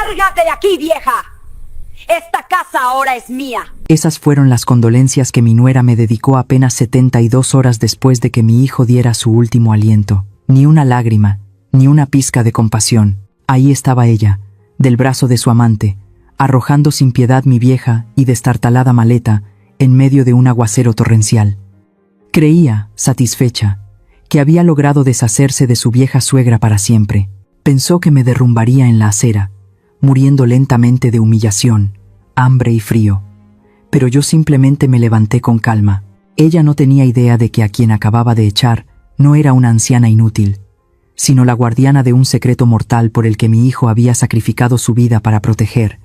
¡Lárgate de aquí, vieja! Esta casa ahora es mía. Esas fueron las condolencias que mi nuera me dedicó apenas 72 horas después de que mi hijo diera su último aliento. Ni una lágrima, ni una pizca de compasión. Ahí estaba ella, del brazo de su amante, arrojando sin piedad mi vieja y destartalada maleta en medio de un aguacero torrencial. Creía, satisfecha, que había logrado deshacerse de su vieja suegra para siempre. Pensó que me derrumbaría en la acera, muriendo lentamente de humillación, hambre y frío. Pero yo simplemente me levanté con calma. Ella no tenía idea de que a quien acababa de echar no era una anciana inútil, sino la guardiana de un secreto mortal por el que mi hijo había sacrificado su vida para proteger.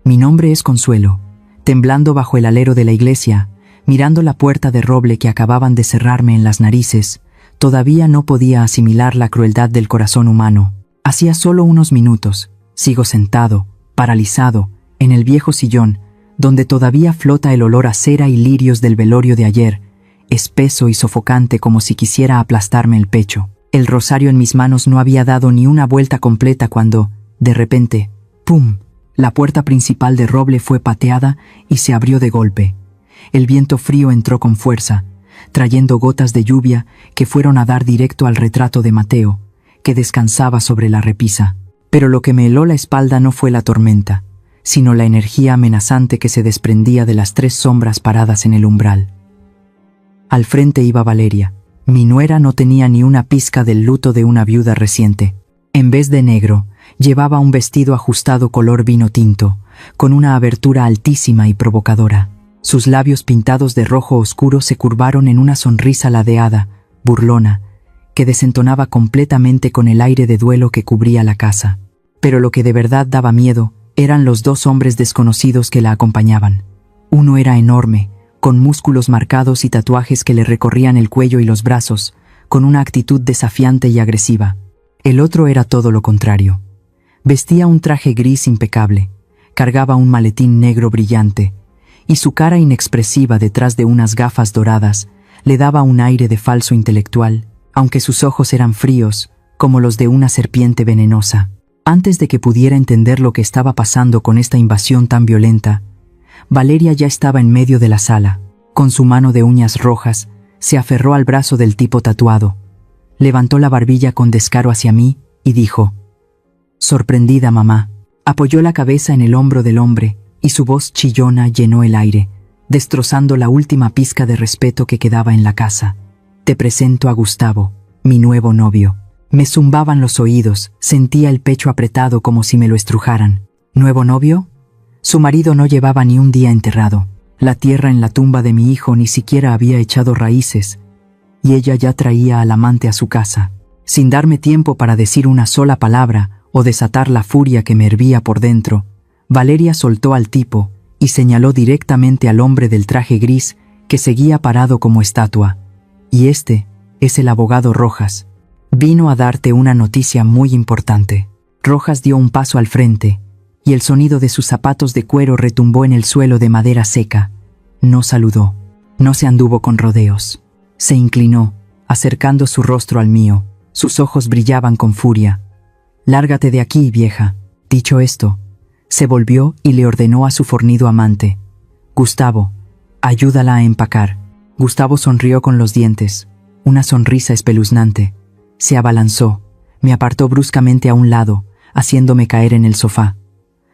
Mi nombre es Consuelo. Temblando bajo el alero de la iglesia, mirando la puerta de roble que acababan de cerrarme en las narices, todavía no podía asimilar la crueldad del corazón humano. Hacía solo unos minutos, sigo sentado, paralizado, en el viejo sillón, donde todavía flota el olor a cera y lirios del velorio de ayer, espeso y sofocante como si quisiera aplastarme el pecho. El rosario en mis manos no había dado ni una vuelta completa cuando, de repente, ¡pum!, la puerta principal de roble fue pateada y se abrió de golpe. El viento frío entró con fuerza, trayendo gotas de lluvia que fueron a dar directo al retrato de Mateo, que descansaba sobre la repisa. Pero lo que me heló la espalda no fue la tormenta, sino la energía amenazante que se desprendía de las 3 sombras paradas en el umbral. Al frente iba Valeria. Mi nuera no tenía ni una pizca del luto de una viuda reciente. En vez de negro, llevaba un vestido ajustado color vino tinto, con una abertura altísima y provocadora. Sus labios pintados de rojo oscuro se curvaron en una sonrisa ladeada, burlona, que desentonaba completamente con el aire de duelo que cubría la casa. Pero lo que de verdad daba miedo eran los 2 hombres desconocidos que la acompañaban. Uno era enorme, con músculos marcados y tatuajes que le recorrían el cuello y los brazos, con una actitud desafiante y agresiva. El otro era todo lo contrario. Vestía un traje gris impecable, cargaba un maletín negro brillante, y su cara inexpresiva detrás de unas gafas doradas le daba un aire de falso intelectual, aunque sus ojos eran fríos, como los de una serpiente venenosa. Antes de que pudiera entender lo que estaba pasando con esta invasión tan violenta, Valeria ya estaba en medio de la sala. Con su mano de uñas rojas, se aferró al brazo del tipo tatuado. Levantó la barbilla con descaro hacia mí y dijo: «Sorprendida, mamá». Apoyó la cabeza en el hombro del hombre y su voz chillona llenó el aire, destrozando la última pizca de respeto que quedaba en la casa. «Te presento a Gustavo, mi nuevo novio». Me zumbaban los oídos, sentía el pecho apretado como si me lo estrujaran. ¿Nuevo novio? Su marido no llevaba ni un día enterrado. La tierra en la tumba de mi hijo ni siquiera había echado raíces, y ella ya traía al amante a su casa. Sin darme tiempo para decir una sola palabra o desatar la furia que me hervía por dentro, Valeria soltó al tipo y señaló directamente al hombre del traje gris que seguía parado como estatua. «Y este es el abogado Rojas. Vino a darte una noticia muy importante». Rojas dio un paso al frente, y el sonido de sus zapatos de cuero retumbó en el suelo de madera seca. No saludó, no se anduvo con rodeos. Se inclinó, acercando su rostro al mío. Sus ojos brillaban con furia. «Lárgate de aquí, vieja». Dicho esto, se volvió y le ordenó a su fornido amante: «Gustavo, ayúdala a empacar». Gustavo sonrió con los dientes, una sonrisa espeluznante. Se abalanzó, me apartó bruscamente a un lado, haciéndome caer en el sofá.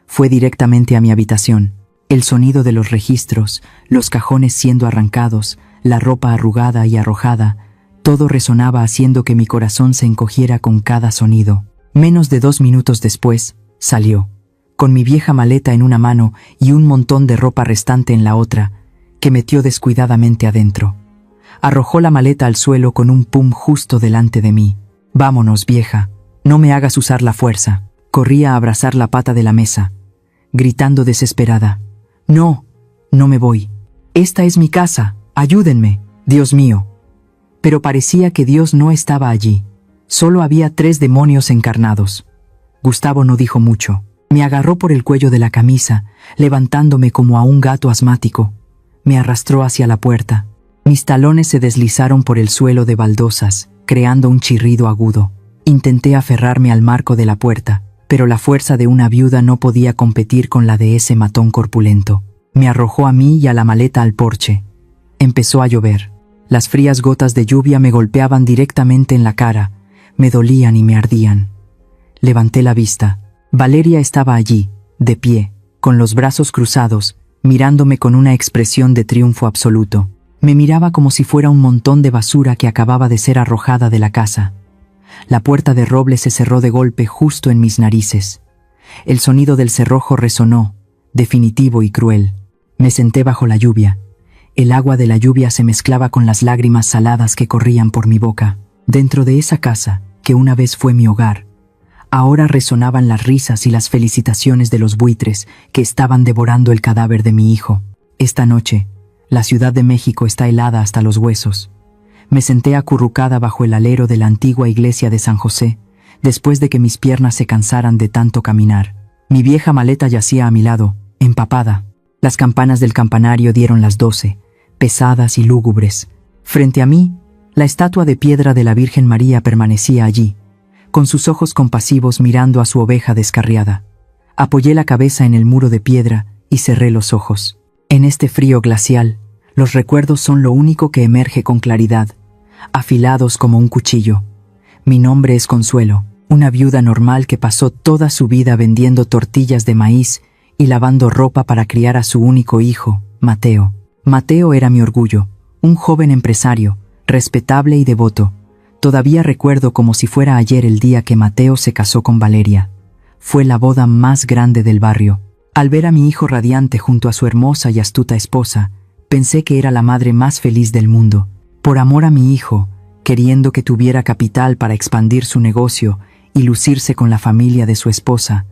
Fue directamente a mi habitación. El sonido de los registros, los cajones siendo arrancados, la ropa arrugada y arrojada, todo resonaba haciendo que mi corazón se encogiera con cada sonido. Menos de 2 minutos después, salió, con mi vieja maleta en una mano y un montón de ropa restante en la otra, que metió descuidadamente adentro. Arrojó la maleta al suelo con un pum justo delante de mí. «Vámonos, vieja, no me hagas usar la fuerza». Corrí a abrazar la pata de la mesa, gritando desesperada: «No, no me voy. Esta es mi casa, ayúdenme, Dios mío». Pero parecía que Dios no estaba allí. Solo había 3 demonios encarnados. Gustavo no dijo mucho. Me agarró por el cuello de la camisa, levantándome como a un gato asmático. Me arrastró hacia la puerta. Mis talones se deslizaron por el suelo de baldosas, creando un chirrido agudo. Intenté aferrarme al marco de la puerta, pero la fuerza de una viuda no podía competir con la de ese matón corpulento. Me arrojó a mí y a la maleta al porche. Empezó a llover. Las frías gotas de lluvia me golpeaban directamente en la cara, me dolían y me ardían. Levanté la vista. Valeria estaba allí, de pie, con los brazos cruzados, mirándome con una expresión de triunfo absoluto. Me miraba como si fuera un montón de basura que acababa de ser arrojada de la casa. La puerta de roble se cerró de golpe justo en mis narices. El sonido del cerrojo resonó, definitivo y cruel. Me senté bajo la lluvia. El agua de la lluvia se mezclaba con las lágrimas saladas que corrían por mi boca. Dentro de esa casa, que una vez fue mi hogar, ahora resonaban las risas y las felicitaciones de los buitres que estaban devorando el cadáver de mi hijo. Esta noche, la Ciudad de México está helada hasta los huesos. Me senté acurrucada bajo el alero de la antigua iglesia de San José, después de que mis piernas se cansaran de tanto caminar. Mi vieja maleta yacía a mi lado, empapada. Las campanas del campanario dieron las 12, pesadas y lúgubres. Frente a mí, la estatua de piedra de la Virgen María permanecía allí, con sus ojos compasivos mirando a su oveja descarriada. Apoyé la cabeza en el muro de piedra y cerré los ojos. En este frío glacial, los recuerdos son lo único que emerge con claridad, afilados como un cuchillo. Mi nombre es Consuelo, una viuda normal que pasó toda su vida vendiendo tortillas de maíz y lavando ropa para criar a su único hijo, Mateo. Mateo era mi orgullo, un joven empresario, respetable y devoto. Todavía recuerdo como si fuera ayer el día que Mateo se casó con Valeria. Fue la boda más grande del barrio. Al ver a mi hijo radiante junto a su hermosa y astuta esposa, pensé que era la madre más feliz del mundo. Por amor a mi hijo, queriendo que tuviera capital para expandir su negocio y lucirse con la familia de su esposa,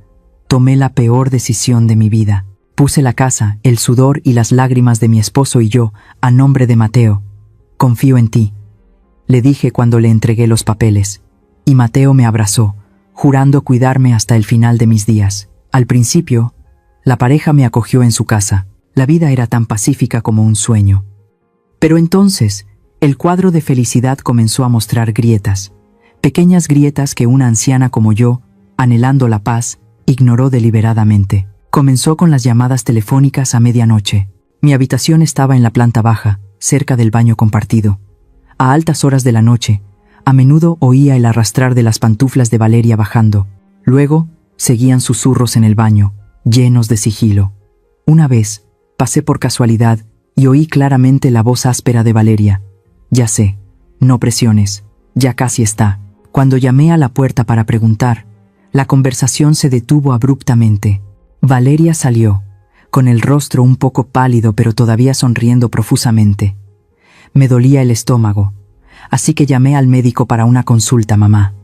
tomé la peor decisión de mi vida. Puse la casa, el sudor y las lágrimas de mi esposo y yo a nombre de Mateo. Confío en ti, le dije cuando le entregué los papeles, y Mateo me abrazó, jurando cuidarme hasta el final de mis días. Al principio, la pareja me acogió en su casa. La vida era tan pacífica como un sueño. Pero entonces, el cuadro de felicidad comenzó a mostrar grietas, pequeñas grietas que una anciana como yo, anhelando la paz, ignoró deliberadamente. Comenzó con las llamadas telefónicas a medianoche. Mi habitación estaba en la planta baja, cerca del baño compartido. A altas horas de la noche, a menudo oía el arrastrar de las pantuflas de Valeria bajando. Luego, seguían susurros en el baño, llenos de sigilo. Una vez, pasé por casualidad y oí claramente la voz áspera de Valeria. Ya sé, no presiones, ya casi está. Cuando llamé a la puerta para preguntar, la conversación se detuvo abruptamente. Valeria salió, con el rostro un poco pálido pero todavía sonriendo profusamente. Me dolía el estómago, así que llamé al médico para una consulta, mamá.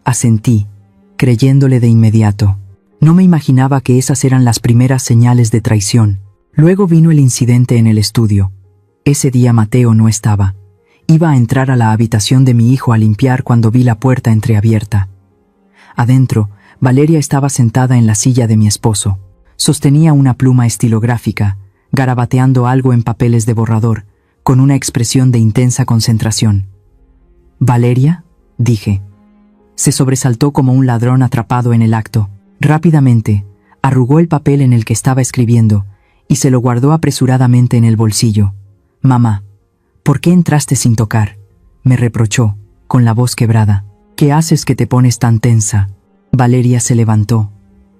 Asentí, creyéndole de inmediato. No me imaginaba que esas eran las primeras señales de traición. Luego vino el incidente en el estudio. Ese día Mateo no estaba. Iba a entrar a la habitación de mi hijo a limpiar cuando vi la puerta entreabierta. Adentro, Valeria estaba sentada en la silla de mi esposo. Sostenía una pluma estilográfica, garabateando algo en papeles de borrador, con una expresión de intensa concentración. «¿Valeria?», dije. Se sobresaltó como un ladrón atrapado en el acto. Rápidamente, arrugó el papel en el que estaba escribiendo y se lo guardó apresuradamente en el bolsillo. «Mamá, ¿por qué entraste sin tocar?», me reprochó, con la voz quebrada. «¿Qué haces que te pones tan tensa?». Valeria se levantó,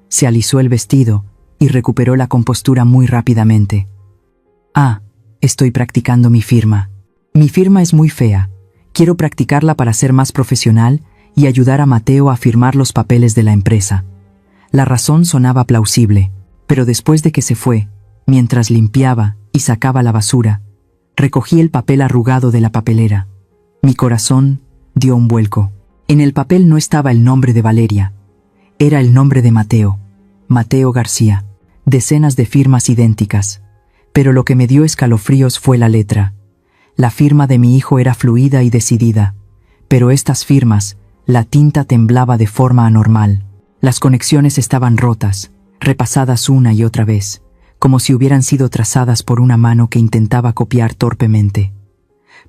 se alisó el vestido y recuperó la compostura muy rápidamente. «Ah, estoy practicando mi firma. Mi firma es muy fea. Quiero practicarla para ser más profesional y ayudar a Mateo a firmar los papeles de la empresa». La razón sonaba plausible, pero después de que se fue, mientras limpiaba y sacaba la basura, recogí el papel arrugado de la papelera. Mi corazón dio un vuelco. En el papel no estaba el nombre de Valeria. Era el nombre de Mateo, Mateo García. Decenas de firmas idénticas. Pero lo que me dio escalofríos fue la letra. La firma de mi hijo era fluida y decidida, pero estas firmas, la tinta temblaba de forma anormal. Las conexiones estaban rotas, repasadas una y otra vez, como si hubieran sido trazadas por una mano que intentaba copiar torpemente.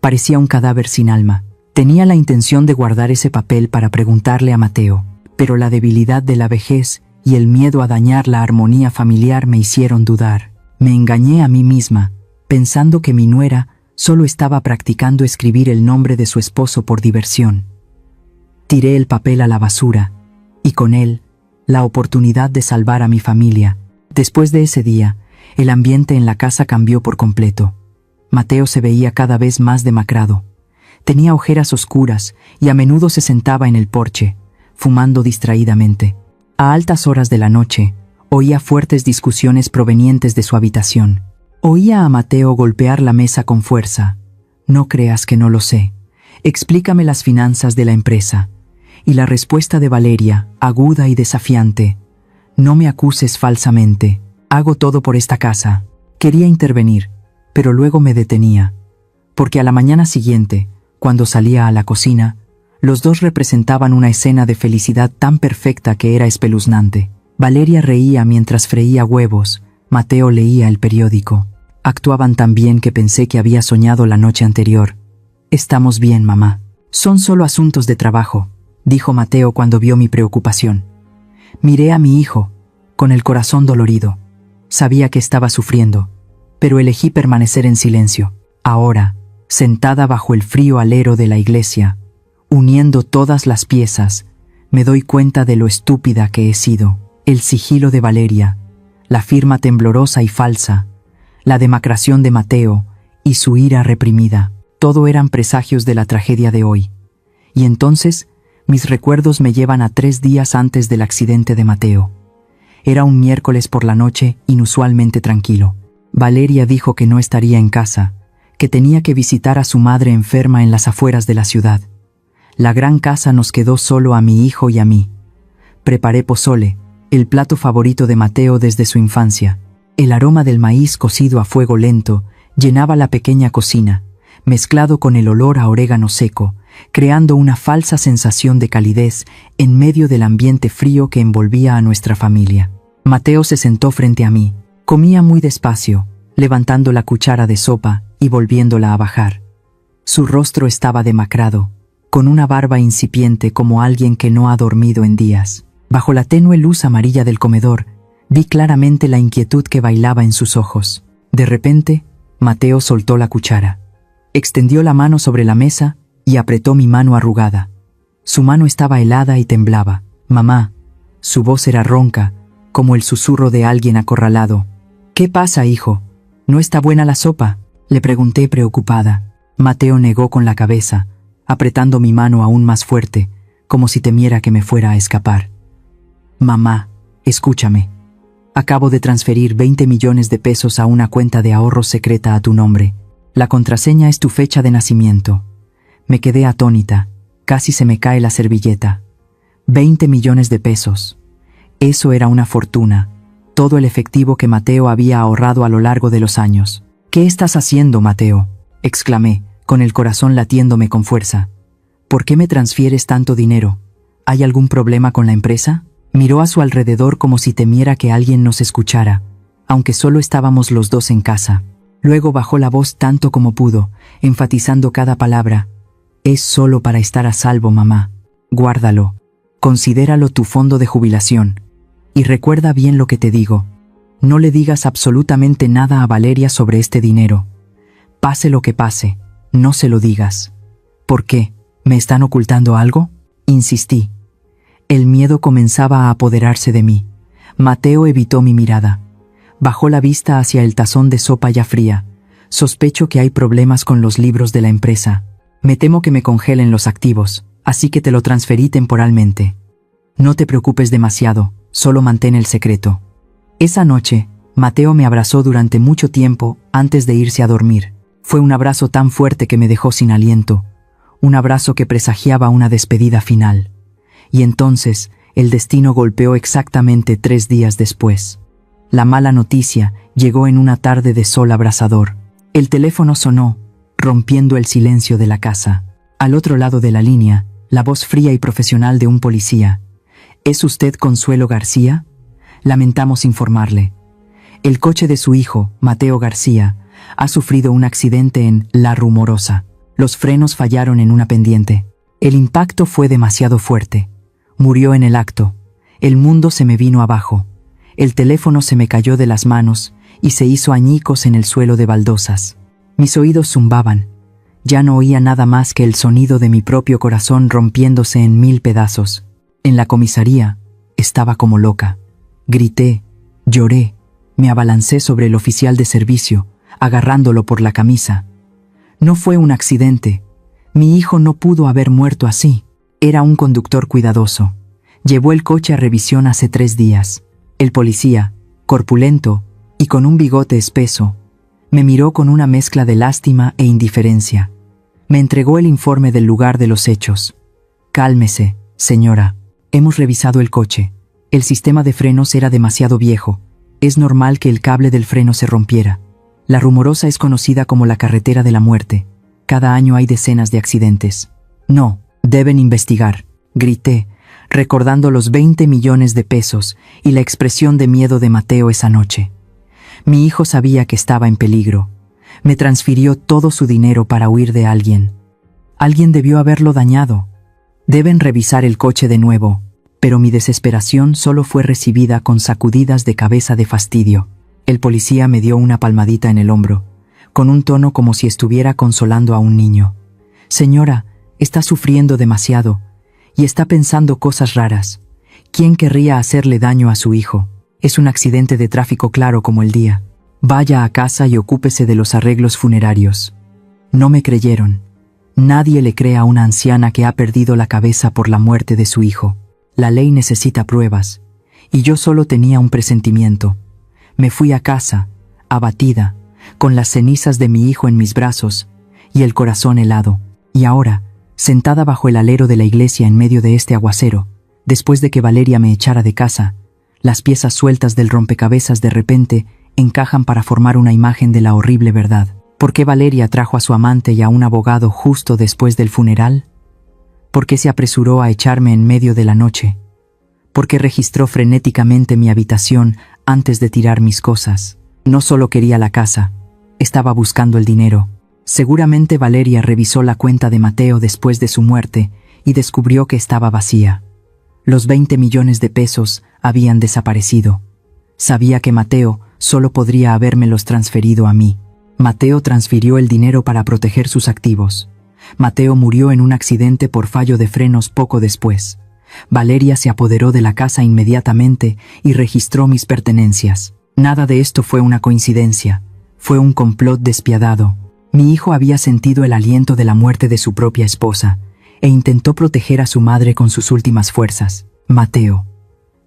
Parecía un cadáver sin alma. Tenía la intención de guardar ese papel para preguntarle a Mateo, pero la debilidad de la vejez y el miedo a dañar la armonía familiar me hicieron dudar. Me engañé a mí misma, pensando que mi nuera solo estaba practicando escribir el nombre de su esposo por diversión. Tiré el papel a la basura, y con él, la oportunidad de salvar a mi familia. Después de ese día, el ambiente en la casa cambió por completo. Mateo se veía cada vez más demacrado. Tenía ojeras oscuras y a menudo se sentaba en el porche, fumando distraídamente. A altas horas de la noche, oía fuertes discusiones provenientes de su habitación. Oía a Mateo golpear la mesa con fuerza. No creas que no lo sé. Explícame las finanzas de la empresa. Y la respuesta de Valeria, aguda y desafiante. No me acuses falsamente. Hago todo por esta casa. Quería intervenir, pero luego me detenía. Porque a la mañana siguiente, cuando salía a la cocina, los dos representaban una escena de felicidad tan perfecta que era espeluznante. Valeria reía mientras freía huevos, Mateo leía el periódico. Actuaban tan bien que pensé que había soñado la noche anterior. «Estamos bien, mamá. Son solo asuntos de trabajo», dijo Mateo cuando vio mi preocupación. Miré a mi hijo, con el corazón dolorido. Sabía que estaba sufriendo, pero elegí permanecer en silencio. Ahora, sentada bajo el frío alero de la iglesia, uniendo todas las piezas, me doy cuenta de lo estúpida que he sido. El sigilo de Valeria, la firma temblorosa y falsa, la demacración de Mateo y su ira reprimida, todo eran presagios de la tragedia de hoy. Y entonces, mis recuerdos me llevan a 3 días antes del accidente de Mateo. Era un miércoles por la noche, inusualmente tranquilo. Valeria dijo que no estaría en casa, que tenía que visitar a su madre enferma en las afueras de la ciudad. La gran casa nos quedó solo a mi hijo y a mí. Preparé pozole, el plato favorito de Mateo desde su infancia. El aroma del maíz cocido a fuego lento llenaba la pequeña cocina, mezclado con el olor a orégano seco, creando una falsa sensación de calidez en medio del ambiente frío que envolvía a nuestra familia. Mateo se sentó frente a mí. Comía muy despacio, levantando la cuchara de sopa y volviéndola a bajar. Su rostro estaba demacrado, con una barba incipiente como alguien que no ha dormido en días. Bajo la tenue luz amarilla del comedor, vi claramente la inquietud que bailaba en sus ojos. De repente, Mateo soltó la cuchara. Extendió la mano sobre la mesa y apretó mi mano arrugada. Su mano estaba helada y temblaba. «Mamá». Su voz era ronca, como el susurro de alguien acorralado. «¿Qué pasa, hijo? ¿No está buena la sopa?», le pregunté preocupada. Mateo negó con la cabeza, apretando mi mano aún más fuerte, como si temiera que me fuera a escapar. «Mamá, escúchame. Acabo de transferir 20 millones de pesos a una cuenta de ahorros secreta a tu nombre. La contraseña es tu fecha de nacimiento». Me quedé atónita, casi se me cae la servilleta. 20 millones de pesos. Eso era una fortuna, todo el efectivo que Mateo había ahorrado a lo largo de los años. «¿Qué estás haciendo, Mateo?», exclamé, con el corazón latiéndome con fuerza. «¿Por qué me transfieres tanto dinero? ¿Hay algún problema con la empresa?». Miró a su alrededor como si temiera que alguien nos escuchara, aunque solo estábamos los dos en casa. Luego bajó la voz tanto como pudo, enfatizando cada palabra. «Es solo para estar a salvo, mamá. Guárdalo. Considéralo tu fondo de jubilación. Y recuerda bien lo que te digo. No le digas absolutamente nada a Valeria sobre este dinero. Pase lo que pase, no se lo digas». «¿Por qué? ¿Me están ocultando algo?», insistí. El miedo comenzaba a apoderarse de mí. Mateo evitó mi mirada. Bajó la vista hacia el tazón de sopa ya fría. «Sospecho que hay problemas con los libros de la empresa. Me temo que me congelen los activos, así que te lo transferí temporalmente. No te preocupes demasiado, solo mantén el secreto». Esa noche, Mateo me abrazó durante mucho tiempo antes de irse a dormir. Fue un abrazo tan fuerte que me dejó sin aliento, un abrazo que presagiaba una despedida final. Y entonces, el destino golpeó exactamente 3 días después. La mala noticia llegó en una tarde de sol abrasador. El teléfono sonó, rompiendo el silencio de la casa. Al otro lado de la línea, la voz fría y profesional de un policía. «¿Es usted Consuelo García? Lamentamos informarle. El coche de su hijo, Mateo García, ha sufrido un accidente en La Rumorosa. Los frenos fallaron en una pendiente. El impacto fue demasiado fuerte. Murió en el acto. El mundo se me vino abajo. El teléfono se me cayó de las manos y se hizo añicos en el suelo de baldosas. Mis oídos zumbaban. Ya no oía nada más que el sonido de mi propio corazón rompiéndose en 1000 pedazos. En la comisaría estaba como loca. Grité, lloré, me abalancé sobre el oficial de servicio, agarrándolo por la camisa. No fue un accidente. Mi hijo no pudo haber muerto así. Era un conductor cuidadoso. Llevó el coche a revisión hace 3 días. El policía, corpulento y con un bigote espeso, me miró con una mezcla de lástima e indiferencia. Me entregó el informe del lugar de los hechos. Cálmese, señora. Hemos revisado el coche. El sistema de frenos era demasiado viejo. Es normal que el cable del freno se rompiera. La Rumorosa es conocida como la carretera de la muerte. Cada año hay decenas de accidentes. No, deben investigar, grité, recordando los 20 millones de pesos y la expresión de miedo de Mateo esa noche. Mi hijo sabía que estaba en peligro. Me transfirió todo su dinero para huir de alguien. Alguien debió haberlo dañado. Deben revisar el coche de nuevo, pero mi desesperación solo fue recibida con sacudidas de cabeza de fastidio. El policía me dio una palmadita en el hombro, con un tono como si estuviera consolando a un niño. Señora, está sufriendo demasiado y está pensando cosas raras. ¿Quién querría hacerle daño a su hijo? Es un accidente de tráfico claro como el día. Vaya a casa y ocúpese de los arreglos funerarios. No me creyeron. Nadie le cree a una anciana que ha perdido la cabeza por la muerte de su hijo. La ley necesita pruebas, y yo solo tenía un presentimiento. Me fui a casa, abatida, con las cenizas de mi hijo en mis brazos y el corazón helado. Y ahora, sentada bajo el alero de la iglesia en medio de este aguacero, después de que Valeria me echara de casa, las piezas sueltas del rompecabezas de repente encajan para formar una imagen de la horrible verdad. ¿Por qué Valeria trajo a su amante y a un abogado justo después del funeral? ¿Por qué se apresuró a echarme en medio de la noche? ¿Por qué registró frenéticamente mi habitación antes de tirar mis cosas? No solo quería la casa, estaba buscando el dinero. Seguramente Valeria revisó la cuenta de Mateo después de su muerte y descubrió que estaba vacía. Los 20 millones de pesos habían desaparecido. Sabía que Mateo solo podría habérmelos transferido a mí. Mateo transfirió el dinero para proteger sus activos. Mateo murió en un accidente por fallo de frenos poco después. Valeria se apoderó de la casa inmediatamente y registró mis pertenencias. Nada de esto fue una coincidencia. Fue un complot despiadado. Mi hijo había sentido el aliento de la muerte de su propia esposa e intentó proteger a su madre con sus últimas fuerzas. Mateo.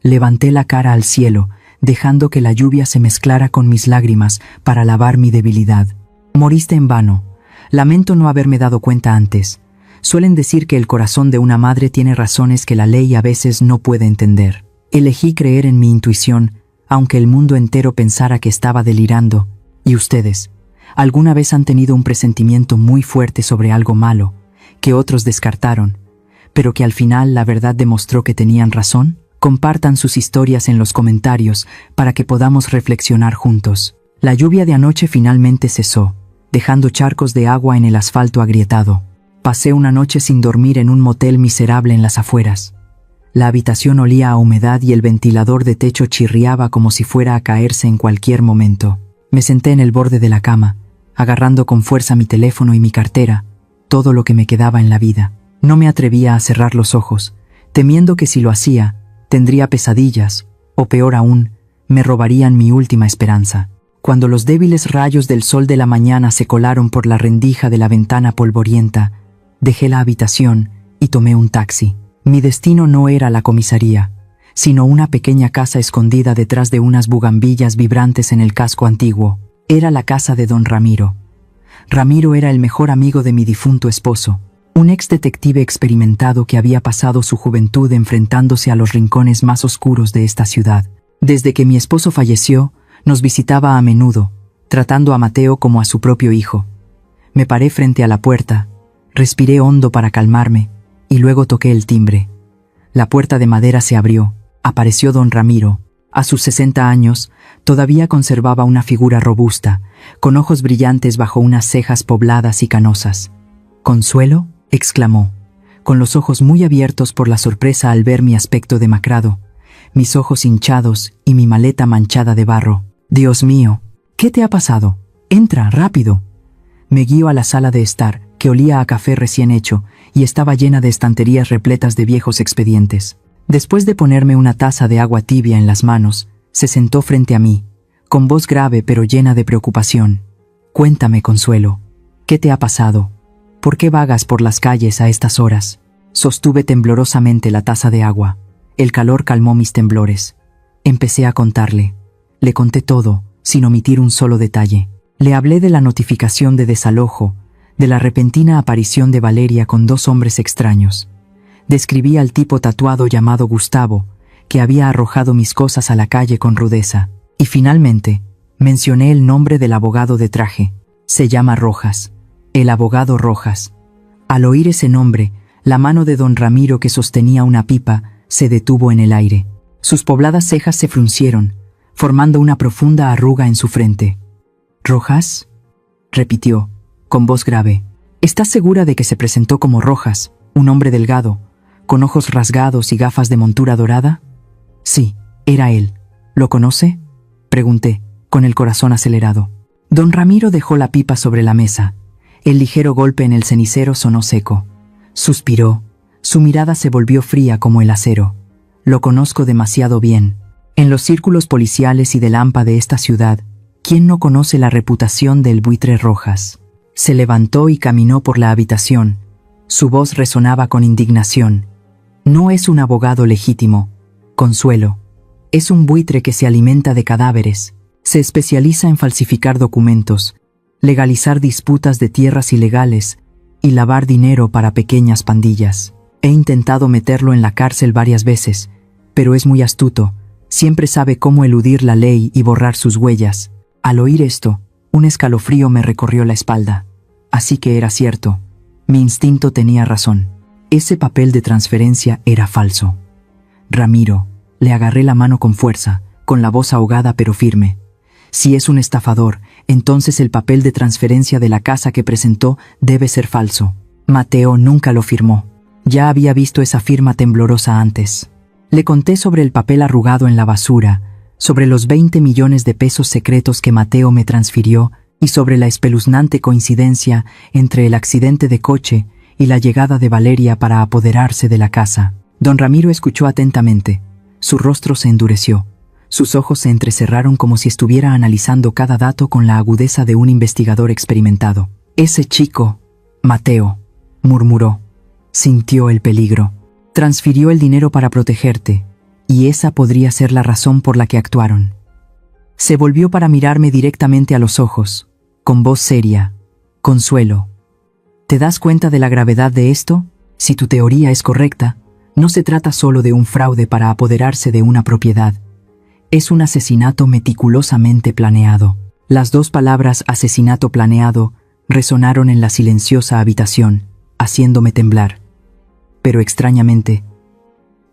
Levanté la cara al cielo, dejando que la lluvia se mezclara con mis lágrimas para lavar mi debilidad. Moriste en vano. Lamento no haberme dado cuenta antes. Suelen decir que el corazón de una madre tiene razones que la ley a veces no puede entender. Elegí creer en mi intuición, aunque el mundo entero pensara que estaba delirando. ¿Y ustedes? ¿Alguna vez han tenido un presentimiento muy fuerte sobre algo malo, que otros descartaron, pero que al final la verdad demostró que tenían razón? Compartan sus historias en los comentarios para que podamos reflexionar juntos. La lluvia de anoche finalmente cesó, dejando charcos de agua en el asfalto agrietado. Pasé una noche sin dormir en un motel miserable en las afueras. La habitación olía a humedad y el ventilador de techo chirriaba como si fuera a caerse en cualquier momento. Me senté en el borde de la cama, agarrando con fuerza mi teléfono y mi cartera, todo lo que me quedaba en la vida. No me atrevía a cerrar los ojos, temiendo que si lo hacía, tendría pesadillas, o peor aún, me robarían mi última esperanza. Cuando los débiles rayos del sol de la mañana se colaron por la rendija de la ventana polvorienta, dejé la habitación y tomé un taxi. Mi destino no era la comisaría, sino una pequeña casa escondida detrás de unas bugambillas vibrantes en el casco antiguo. Era la casa de don Ramiro. Ramiro era el mejor amigo de mi difunto esposo, un ex detective experimentado que había pasado su juventud enfrentándose a los rincones más oscuros de esta ciudad. Desde que mi esposo falleció, nos visitaba a menudo, tratando a Mateo como a su propio hijo. Me paré frente a la puerta, respiré hondo para calmarme, y luego toqué el timbre. La puerta de madera se abrió. Apareció don Ramiro. A sus 60 años, todavía conservaba una figura robusta, con ojos brillantes bajo unas cejas pobladas y canosas. «¿Consuelo?», exclamó, con los ojos muy abiertos por la sorpresa al ver mi aspecto demacrado, mis ojos hinchados y mi maleta manchada de barro. «Dios mío, ¿qué te ha pasado? Entra, rápido». Me guío a la sala de estar, que olía a café recién hecho y estaba llena de estanterías repletas de viejos expedientes. Después de ponerme una taza de agua tibia en las manos, se sentó frente a mí, con voz grave pero llena de preocupación. «Cuéntame, Consuelo, ¿qué te ha pasado? ¿Por qué vagas por las calles a estas horas?» Sostuve temblorosamente la taza de agua. El calor calmó mis temblores. Empecé a contarle. Le conté todo, sin omitir un solo detalle. Le hablé de la notificación de desalojo, de la repentina aparición de Valeria con 2 hombres extraños. Describí al tipo tatuado llamado Gustavo, que había arrojado mis cosas a la calle con rudeza. Y finalmente, mencioné el nombre del abogado de traje. Se llama Rojas. El abogado Rojas. Al oír ese nombre, la mano de don Ramiro, que sostenía una pipa, se detuvo en el aire. Sus pobladas cejas se fruncieron, formando una profunda arruga en su frente. «¿Rojas?», repitió, con voz grave. «¿Estás segura de que se presentó como Rojas, un hombre delgado, con ojos rasgados y gafas de montura dorada?» «Sí, era él. ¿Lo conoce?», pregunté, con el corazón acelerado. Don Ramiro dejó la pipa sobre la mesa. El ligero golpe en el cenicero sonó seco. Suspiró. Su mirada se volvió fría como el acero. «Lo conozco demasiado bien. En los círculos policiales y del AMPA de esta ciudad, ¿quién no conoce la reputación del buitre Rojas?». Se levantó y caminó por la habitación. Su voz resonaba con indignación. «No es un abogado legítimo, Consuelo. Es un buitre que se alimenta de cadáveres. Se especializa en falsificar documentos, legalizar disputas de tierras ilegales y lavar dinero para pequeñas pandillas. He intentado meterlo en la cárcel varias veces, pero es muy astuto. Siempre sabe cómo eludir la ley y borrar sus huellas». Al oír esto, un escalofrío me recorrió la espalda. Así que era cierto. Mi instinto tenía razón. Ese papel de transferencia era falso. «Ramiro», le agarré la mano con fuerza, con la voz ahogada pero firme. «Si es un estafador, entonces el papel de transferencia de la casa que presentó debe ser falso. Mateo nunca lo firmó. Ya había visto esa firma temblorosa antes». Le conté sobre el papel arrugado en la basura, sobre los 20 millones de pesos secretos que Mateo me transfirió y sobre la espeluznante coincidencia entre el accidente de coche y la llegada de Valeria para apoderarse de la casa. Don Ramiro escuchó atentamente. Su rostro se endureció. Sus ojos se entrecerraron como si estuviera analizando cada dato con la agudeza de un investigador experimentado. «Ese chico, Mateo», murmuró. «Sintió el peligro. Transfirió el dinero para protegerte, y esa podría ser la razón por la que actuaron». Se volvió para mirarme directamente a los ojos, con voz seria. «Consuelo, ¿te das cuenta de la gravedad de esto? Si tu teoría es correcta, no se trata solo de un fraude para apoderarse de una propiedad. Es un asesinato meticulosamente planeado». Las 2 palabras asesinato planeado resonaron en la silenciosa habitación, haciéndome temblar. Pero extrañamente,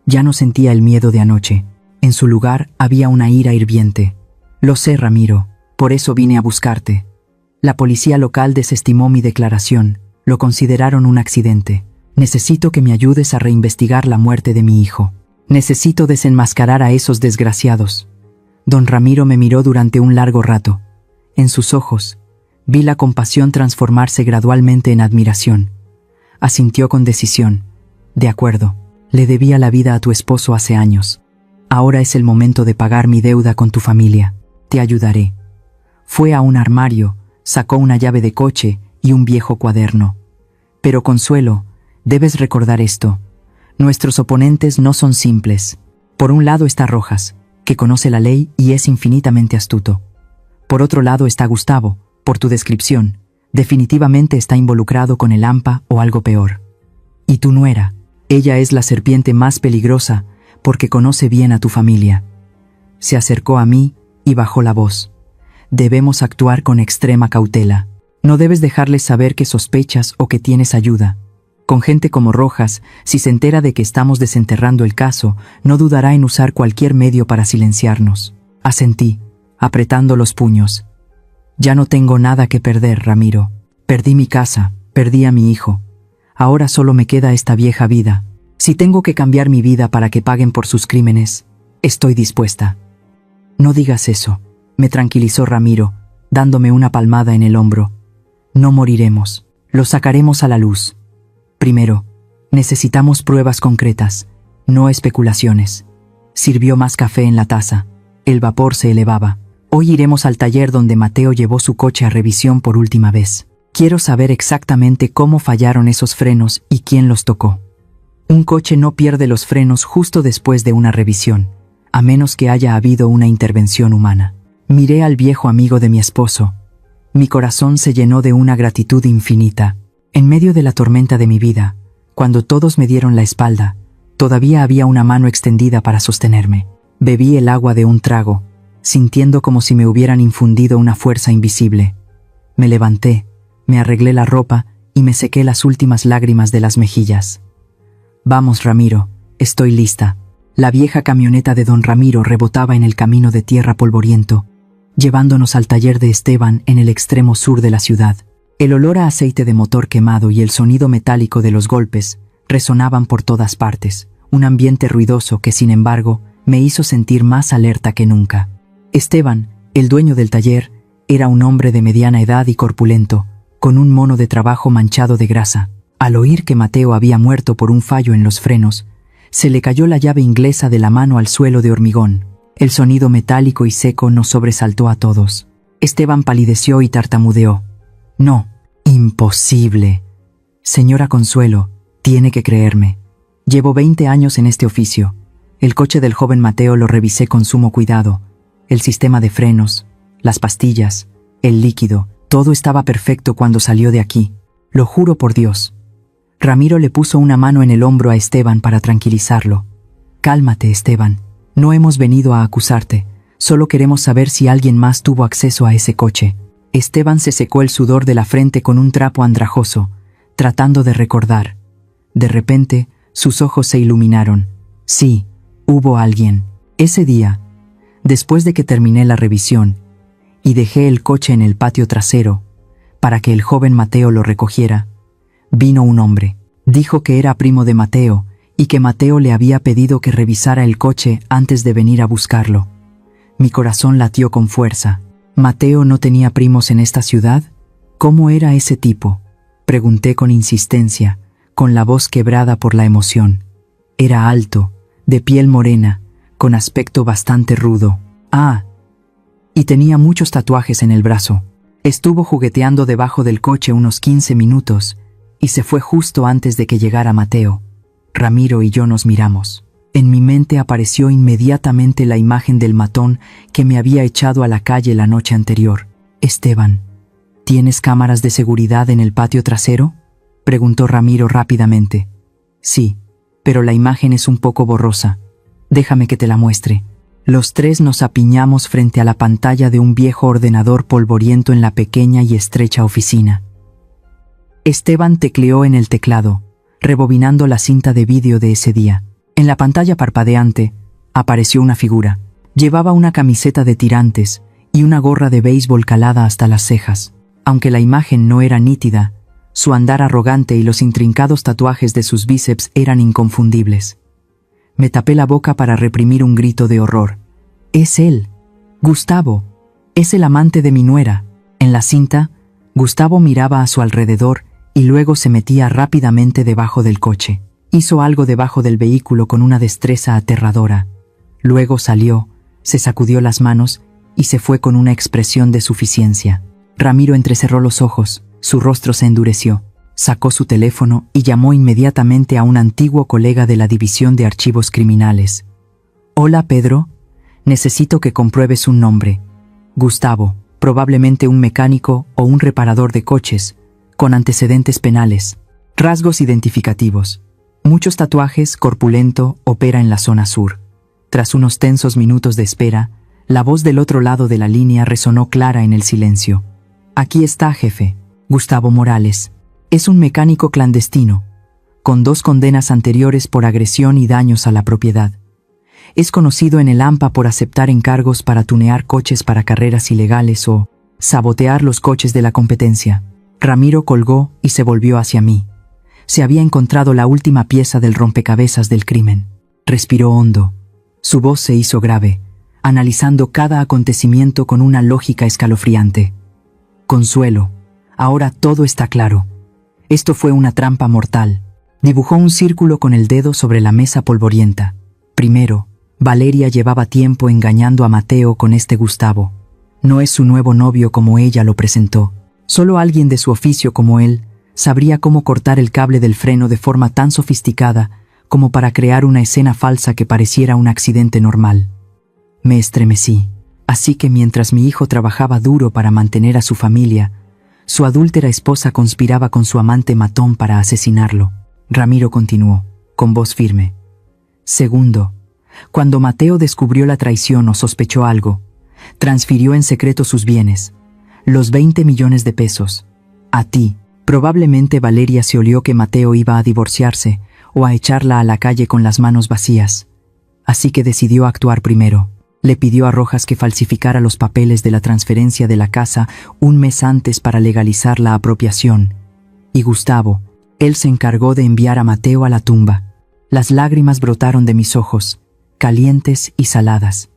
ya no sentía el miedo de anoche. En su lugar había una ira hirviente. «Lo sé, Ramiro, por eso vine a buscarte. La policía local desestimó mi declaración, lo consideraron un accidente. Necesito que me ayudes a reinvestigar la muerte de mi hijo. Necesito desenmascarar a esos desgraciados». Don Ramiro me miró durante un largo rato. En sus ojos, vi la compasión transformarse gradualmente en admiración. Asintió con decisión. «De acuerdo, le debía la vida a tu esposo hace años. Ahora es el momento de pagar mi deuda con tu familia. Te ayudaré». Fue a un armario, sacó una llave de coche y un viejo cuaderno. «Pero Consuelo, debes recordar esto. Nuestros oponentes no son simples. Por un lado está Rojas, que conoce la ley y es infinitamente astuto. Por otro lado está Gustavo, por tu descripción, definitivamente está involucrado con el AMPA o algo peor. Y tu nuera, ella es la serpiente más peligrosa porque conoce bien a tu familia». Se acercó a mí y bajó la voz. «Debemos actuar con extrema cautela. No debes dejarles saber que sospechas o que tienes ayuda. Con gente como Rojas, si se entera de que estamos desenterrando el caso, no dudará en usar cualquier medio para silenciarnos». Asentí, apretando los puños. «Ya no tengo nada que perder, Ramiro. Perdí mi casa, perdí a mi hijo. Ahora solo me queda esta vieja vida. Si tengo que cambiar mi vida para que paguen por sus crímenes, estoy dispuesta. No digas eso, me tranquilizó Ramiro, dándome una palmada en el hombro. No moriremos, lo sacaremos a la luz. Primero, necesitamos pruebas concretas, no especulaciones. Sirvió más café en la taza. El vapor se elevaba. Hoy iremos al taller donde Mateo llevó su coche a revisión por última vez. Quiero saber exactamente cómo fallaron esos frenos y quién los tocó. Un coche no pierde los frenos justo después de una revisión, a menos que haya habido una intervención humana. Miré al viejo amigo de mi esposo. Mi corazón se llenó de una gratitud infinita. En medio de la tormenta de mi vida, cuando todos me dieron la espalda, todavía había una mano extendida para sostenerme. Bebí el agua de un trago, sintiendo como si me hubieran infundido una fuerza invisible. Me levanté, me arreglé la ropa y me sequé las últimas lágrimas de las mejillas. Vamos, Ramiro, estoy lista. La vieja camioneta de don Ramiro rebotaba en el camino de tierra polvoriento, llevándonos al taller de Esteban en el extremo sur de la ciudad. El olor a aceite de motor quemado y el sonido metálico de los golpes resonaban por todas partes, un ambiente ruidoso que, sin embargo, me hizo sentir más alerta que nunca. Esteban, el dueño del taller, era un hombre de mediana edad y corpulento, con un mono de trabajo manchado de grasa. Al oír que Mateo había muerto por un fallo en los frenos, se le cayó la llave inglesa de la mano al suelo de hormigón. El sonido metálico y seco nos sobresaltó a todos. Esteban palideció y tartamudeó. No, imposible. Señora Consuelo, tiene que creerme. Llevo 20 años en este oficio. El coche del joven Mateo lo revisé con sumo cuidado. El sistema de frenos, las pastillas, el líquido, todo estaba perfecto cuando salió de aquí. Lo juro por Dios. Ramiro le puso una mano en el hombro a Esteban para tranquilizarlo. Cálmate, Esteban. No hemos venido a acusarte. Solo queremos saber si alguien más tuvo acceso a ese coche. Esteban se secó el sudor de la frente con un trapo andrajoso, tratando de recordar. De repente, sus ojos se iluminaron. Sí, hubo alguien. Ese día, después de que terminé la revisión, y dejé el coche en el patio trasero, para que el joven Mateo lo recogiera, vino un hombre. Dijo que era primo de Mateo, y que Mateo le había pedido que revisara el coche antes de venir a buscarlo. Mi corazón latió con fuerza. ¿Mateo no tenía primos en esta ciudad? ¿Cómo era ese tipo? Pregunté con insistencia, con la voz quebrada por la emoción. Era alto, de piel morena, con aspecto bastante rudo. Ah, y tenía muchos tatuajes en el brazo. Estuvo jugueteando debajo del coche unos 15 minutos, y se fue justo antes de que llegara Mateo. Ramiro y yo nos miramos. En mi mente apareció inmediatamente la imagen del matón que me había echado a la calle la noche anterior. Esteban, ¿tienes cámaras de seguridad en el patio trasero?, preguntó Ramiro rápidamente. Sí, pero la imagen es un poco borrosa. Déjame que te la muestre. Los tres nos apiñamos frente a la pantalla de un viejo ordenador polvoriento en la pequeña y estrecha oficina. Esteban tecleó en el teclado, rebobinando la cinta de vídeo de ese día. En la pantalla parpadeante, apareció una figura. Llevaba una camiseta de tirantes y una gorra de béisbol calada hasta las cejas. Aunque la imagen no era nítida, su andar arrogante y los intrincados tatuajes de sus bíceps eran inconfundibles. Me tapé la boca para reprimir un grito de horror. Es él, Gustavo. Es el amante de mi nuera. En la cinta, Gustavo miraba a su alrededor y luego se metía rápidamente debajo del coche. Hizo algo debajo del vehículo con una destreza aterradora. Luego salió, se sacudió las manos y se fue con una expresión de suficiencia. Ramiro entrecerró los ojos, su rostro se endureció. Sacó su teléfono y llamó inmediatamente a un antiguo colega de la División de Archivos Criminales. Hola, Pedro. Necesito que compruebes un nombre. Gustavo, probablemente un mecánico o un reparador de coches, con antecedentes penales. Rasgos identificativos. Muchos tatuajes, corpulento, opera en la zona sur. Tras unos tensos minutos de espera, la voz del otro lado de la línea resonó clara en el silencio. Aquí está, jefe. Gustavo Morales. Es un mecánico clandestino, con 2 condenas anteriores por agresión y daños a la propiedad. Es conocido en el AMPA por aceptar encargos para tunear coches para carreras ilegales o sabotear los coches de la competencia. Ramiro colgó y se volvió hacia mí. Se había encontrado la última pieza del rompecabezas del crimen. Respiró hondo. Su voz se hizo grave, analizando cada acontecimiento con una lógica escalofriante. Consuelo, ahora todo está claro. Esto fue una trampa mortal. Dibujó un círculo con el dedo sobre la mesa polvorienta. Primero, Valeria llevaba tiempo engañando a Mateo con este Gustavo. No es su nuevo novio como ella lo presentó. Solo alguien de su oficio como él sabría cómo cortar el cable del freno de forma tan sofisticada como para crear una escena falsa que pareciera un accidente normal. Me estremecí. Así que mientras mi hijo trabajaba duro para mantener a su familia, su adúltera esposa conspiraba con su amante matón para asesinarlo. Ramiro continuó, con voz firme. Segundo, cuando Mateo descubrió la traición o sospechó algo, transfirió en secreto sus bienes, los 20 millones de pesos, a ti. Probablemente Valeria se olió que Mateo iba a divorciarse o a echarla a la calle con las manos vacías. Así que decidió actuar primero. Le pidió a Rojas que falsificara los papeles de la transferencia de la casa un mes antes para legalizar la apropiación. Y Gustavo, él se encargó de enviar a Mateo a la tumba. Las lágrimas brotaron de mis ojos, calientes y saladas.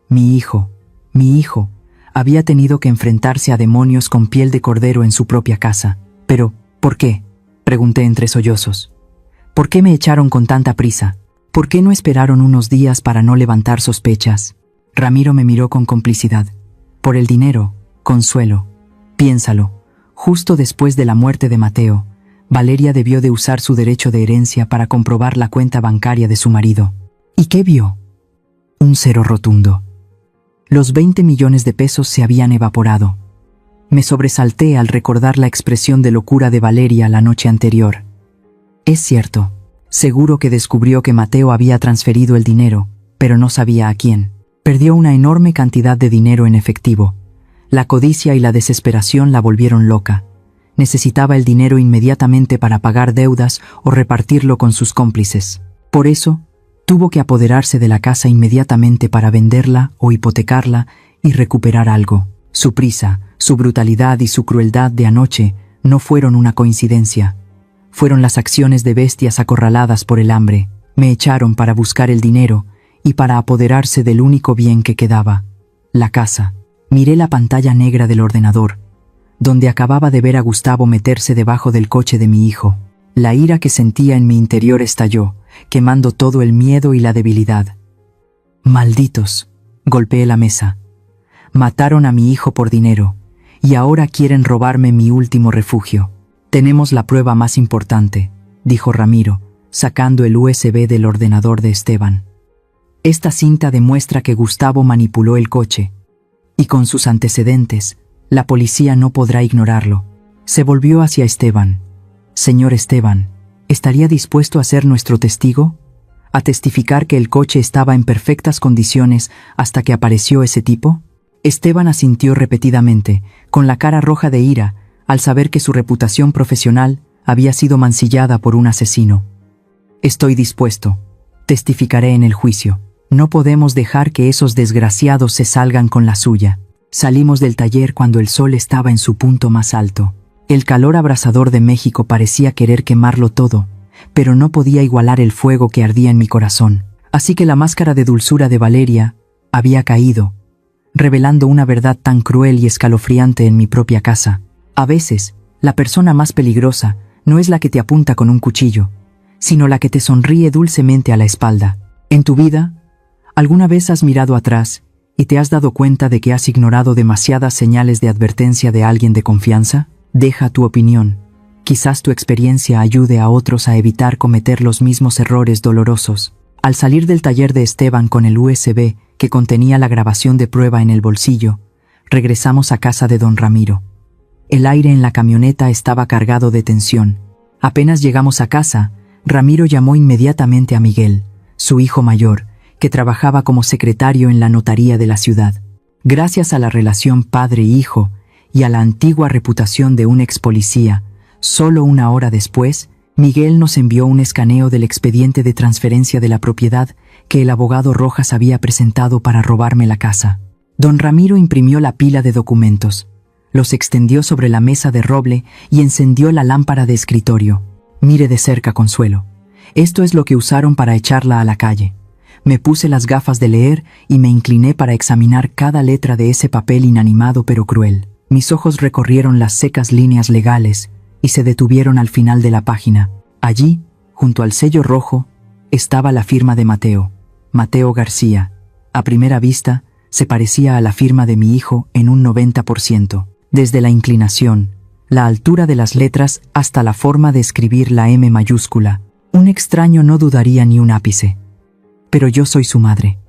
Mi hijo, había tenido que enfrentarse a demonios con piel de cordero en su propia casa. Pero, ¿por qué?, pregunté entre sollozos. ¿Por qué me echaron con tanta prisa? ¿Por qué no esperaron unos días para no levantar sospechas? Ramiro me miró con complicidad. Por el dinero, Consuelo. Piénsalo. Justo después de la muerte de Mateo, Valeria debió de usar su derecho de herencia para comprobar la cuenta bancaria de su marido. ¿Y qué vio? Un cero rotundo. Los 20 millones de pesos se habían evaporado. Me sobresalté al recordar la expresión de locura de Valeria la noche anterior. Es cierto, seguro que descubrió que Mateo había transferido el dinero, pero no sabía a quién. Perdió una enorme cantidad de dinero en efectivo. La codicia y la desesperación la volvieron loca. Necesitaba el dinero inmediatamente para pagar deudas o repartirlo con sus cómplices. Por eso, tuvo que apoderarse de la casa inmediatamente para venderla o hipotecarla y recuperar algo. Su prisa, su brutalidad y su crueldad de anoche no fueron una coincidencia. Fueron las acciones de bestias acorraladas por el hambre. Me echaron para buscar el dinero y para apoderarse del único bien que quedaba, la casa. Miré la pantalla negra del ordenador, donde acababa de ver a Gustavo meterse debajo del coche de mi hijo. La ira que sentía en mi interior estalló, quemando todo el miedo y la debilidad. Malditos, golpeé la mesa. Mataron a mi hijo por dinero, y ahora quieren robarme mi último refugio. Tenemos la prueba más importante, dijo Ramiro, sacando el USB del ordenador de Esteban. Esta cinta demuestra que Gustavo manipuló el coche, y con sus antecedentes, la policía no podrá ignorarlo. Se volvió hacia Esteban. Señor Esteban, ¿estaría dispuesto a ser nuestro testigo? ¿A testificar que el coche estaba en perfectas condiciones hasta que apareció ese tipo? Esteban asintió repetidamente, con la cara roja de ira, al saber que su reputación profesional había sido mancillada por un asesino. Estoy dispuesto. Testificaré en el juicio. No podemos dejar que esos desgraciados se salgan con la suya. Salimos del taller cuando el sol estaba en su punto más alto. El calor abrasador de México parecía querer quemarlo todo, pero no podía igualar el fuego que ardía en mi corazón. Así que la máscara de dulzura de Valeria había caído, revelando una verdad tan cruel y escalofriante en mi propia casa. A veces, la persona más peligrosa no es la que te apunta con un cuchillo, sino la que te sonríe dulcemente a la espalda. En tu vida, ¿alguna vez has mirado atrás y te has dado cuenta de que has ignorado demasiadas señales de advertencia de alguien de confianza? Deja tu opinión. Quizás tu experiencia ayude a otros a evitar cometer los mismos errores dolorosos. Al salir del taller de Esteban con el USB que contenía la grabación de prueba en el bolsillo, regresamos a casa de don Ramiro. El aire en la camioneta estaba cargado de tensión. Apenas llegamos a casa, Ramiro llamó inmediatamente a Miguel, su hijo mayor, que trabajaba como secretario en la notaría de la ciudad. Gracias a la relación padre-hijo y a la antigua reputación de un ex policía, solo una hora después, Miguel nos envió un escaneo del expediente de transferencia de la propiedad que el abogado Rojas había presentado para robarme la casa. Don Ramiro imprimió la pila de documentos, los extendió sobre la mesa de roble y encendió la lámpara de escritorio. Mire de cerca, Consuelo. Esto es lo que usaron para echarla a la calle. Me puse las gafas de leer y me incliné para examinar cada letra de ese papel inanimado pero cruel. Mis ojos recorrieron las secas líneas legales y se detuvieron al final de la página. Allí, junto al sello rojo, estaba la firma de Mateo. Mateo García. A primera vista, se parecía a la firma de mi hijo en un 90%. Desde la inclinación, la altura de las letras hasta la forma de escribir la M mayúscula, un extraño no dudaría ni un ápice. Pero yo soy su madre.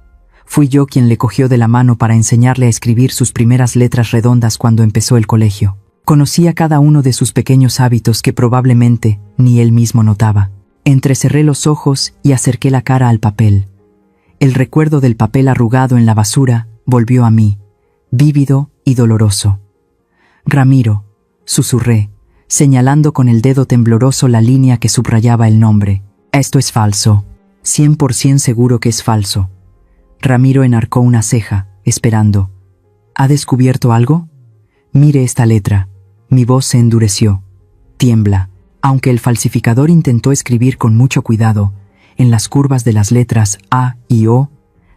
Fui yo quien le cogió de la mano para enseñarle a escribir sus primeras letras redondas cuando empezó el colegio. Conocía cada uno de sus pequeños hábitos que probablemente ni él mismo notaba. Entrecerré los ojos y acerqué la cara al papel. El recuerdo del papel arrugado en la basura volvió a mí, vívido y doloroso. Ramiro, susurré, señalando con el dedo tembloroso la línea que subrayaba el nombre. Esto es falso. 100% seguro que es falso. Ramiro enarcó una ceja, esperando. ¿Ha descubierto algo? Mire esta letra. Mi voz se endureció. Tiembla. Aunque el falsificador intentó escribir con mucho cuidado, en las curvas de las letras A y O,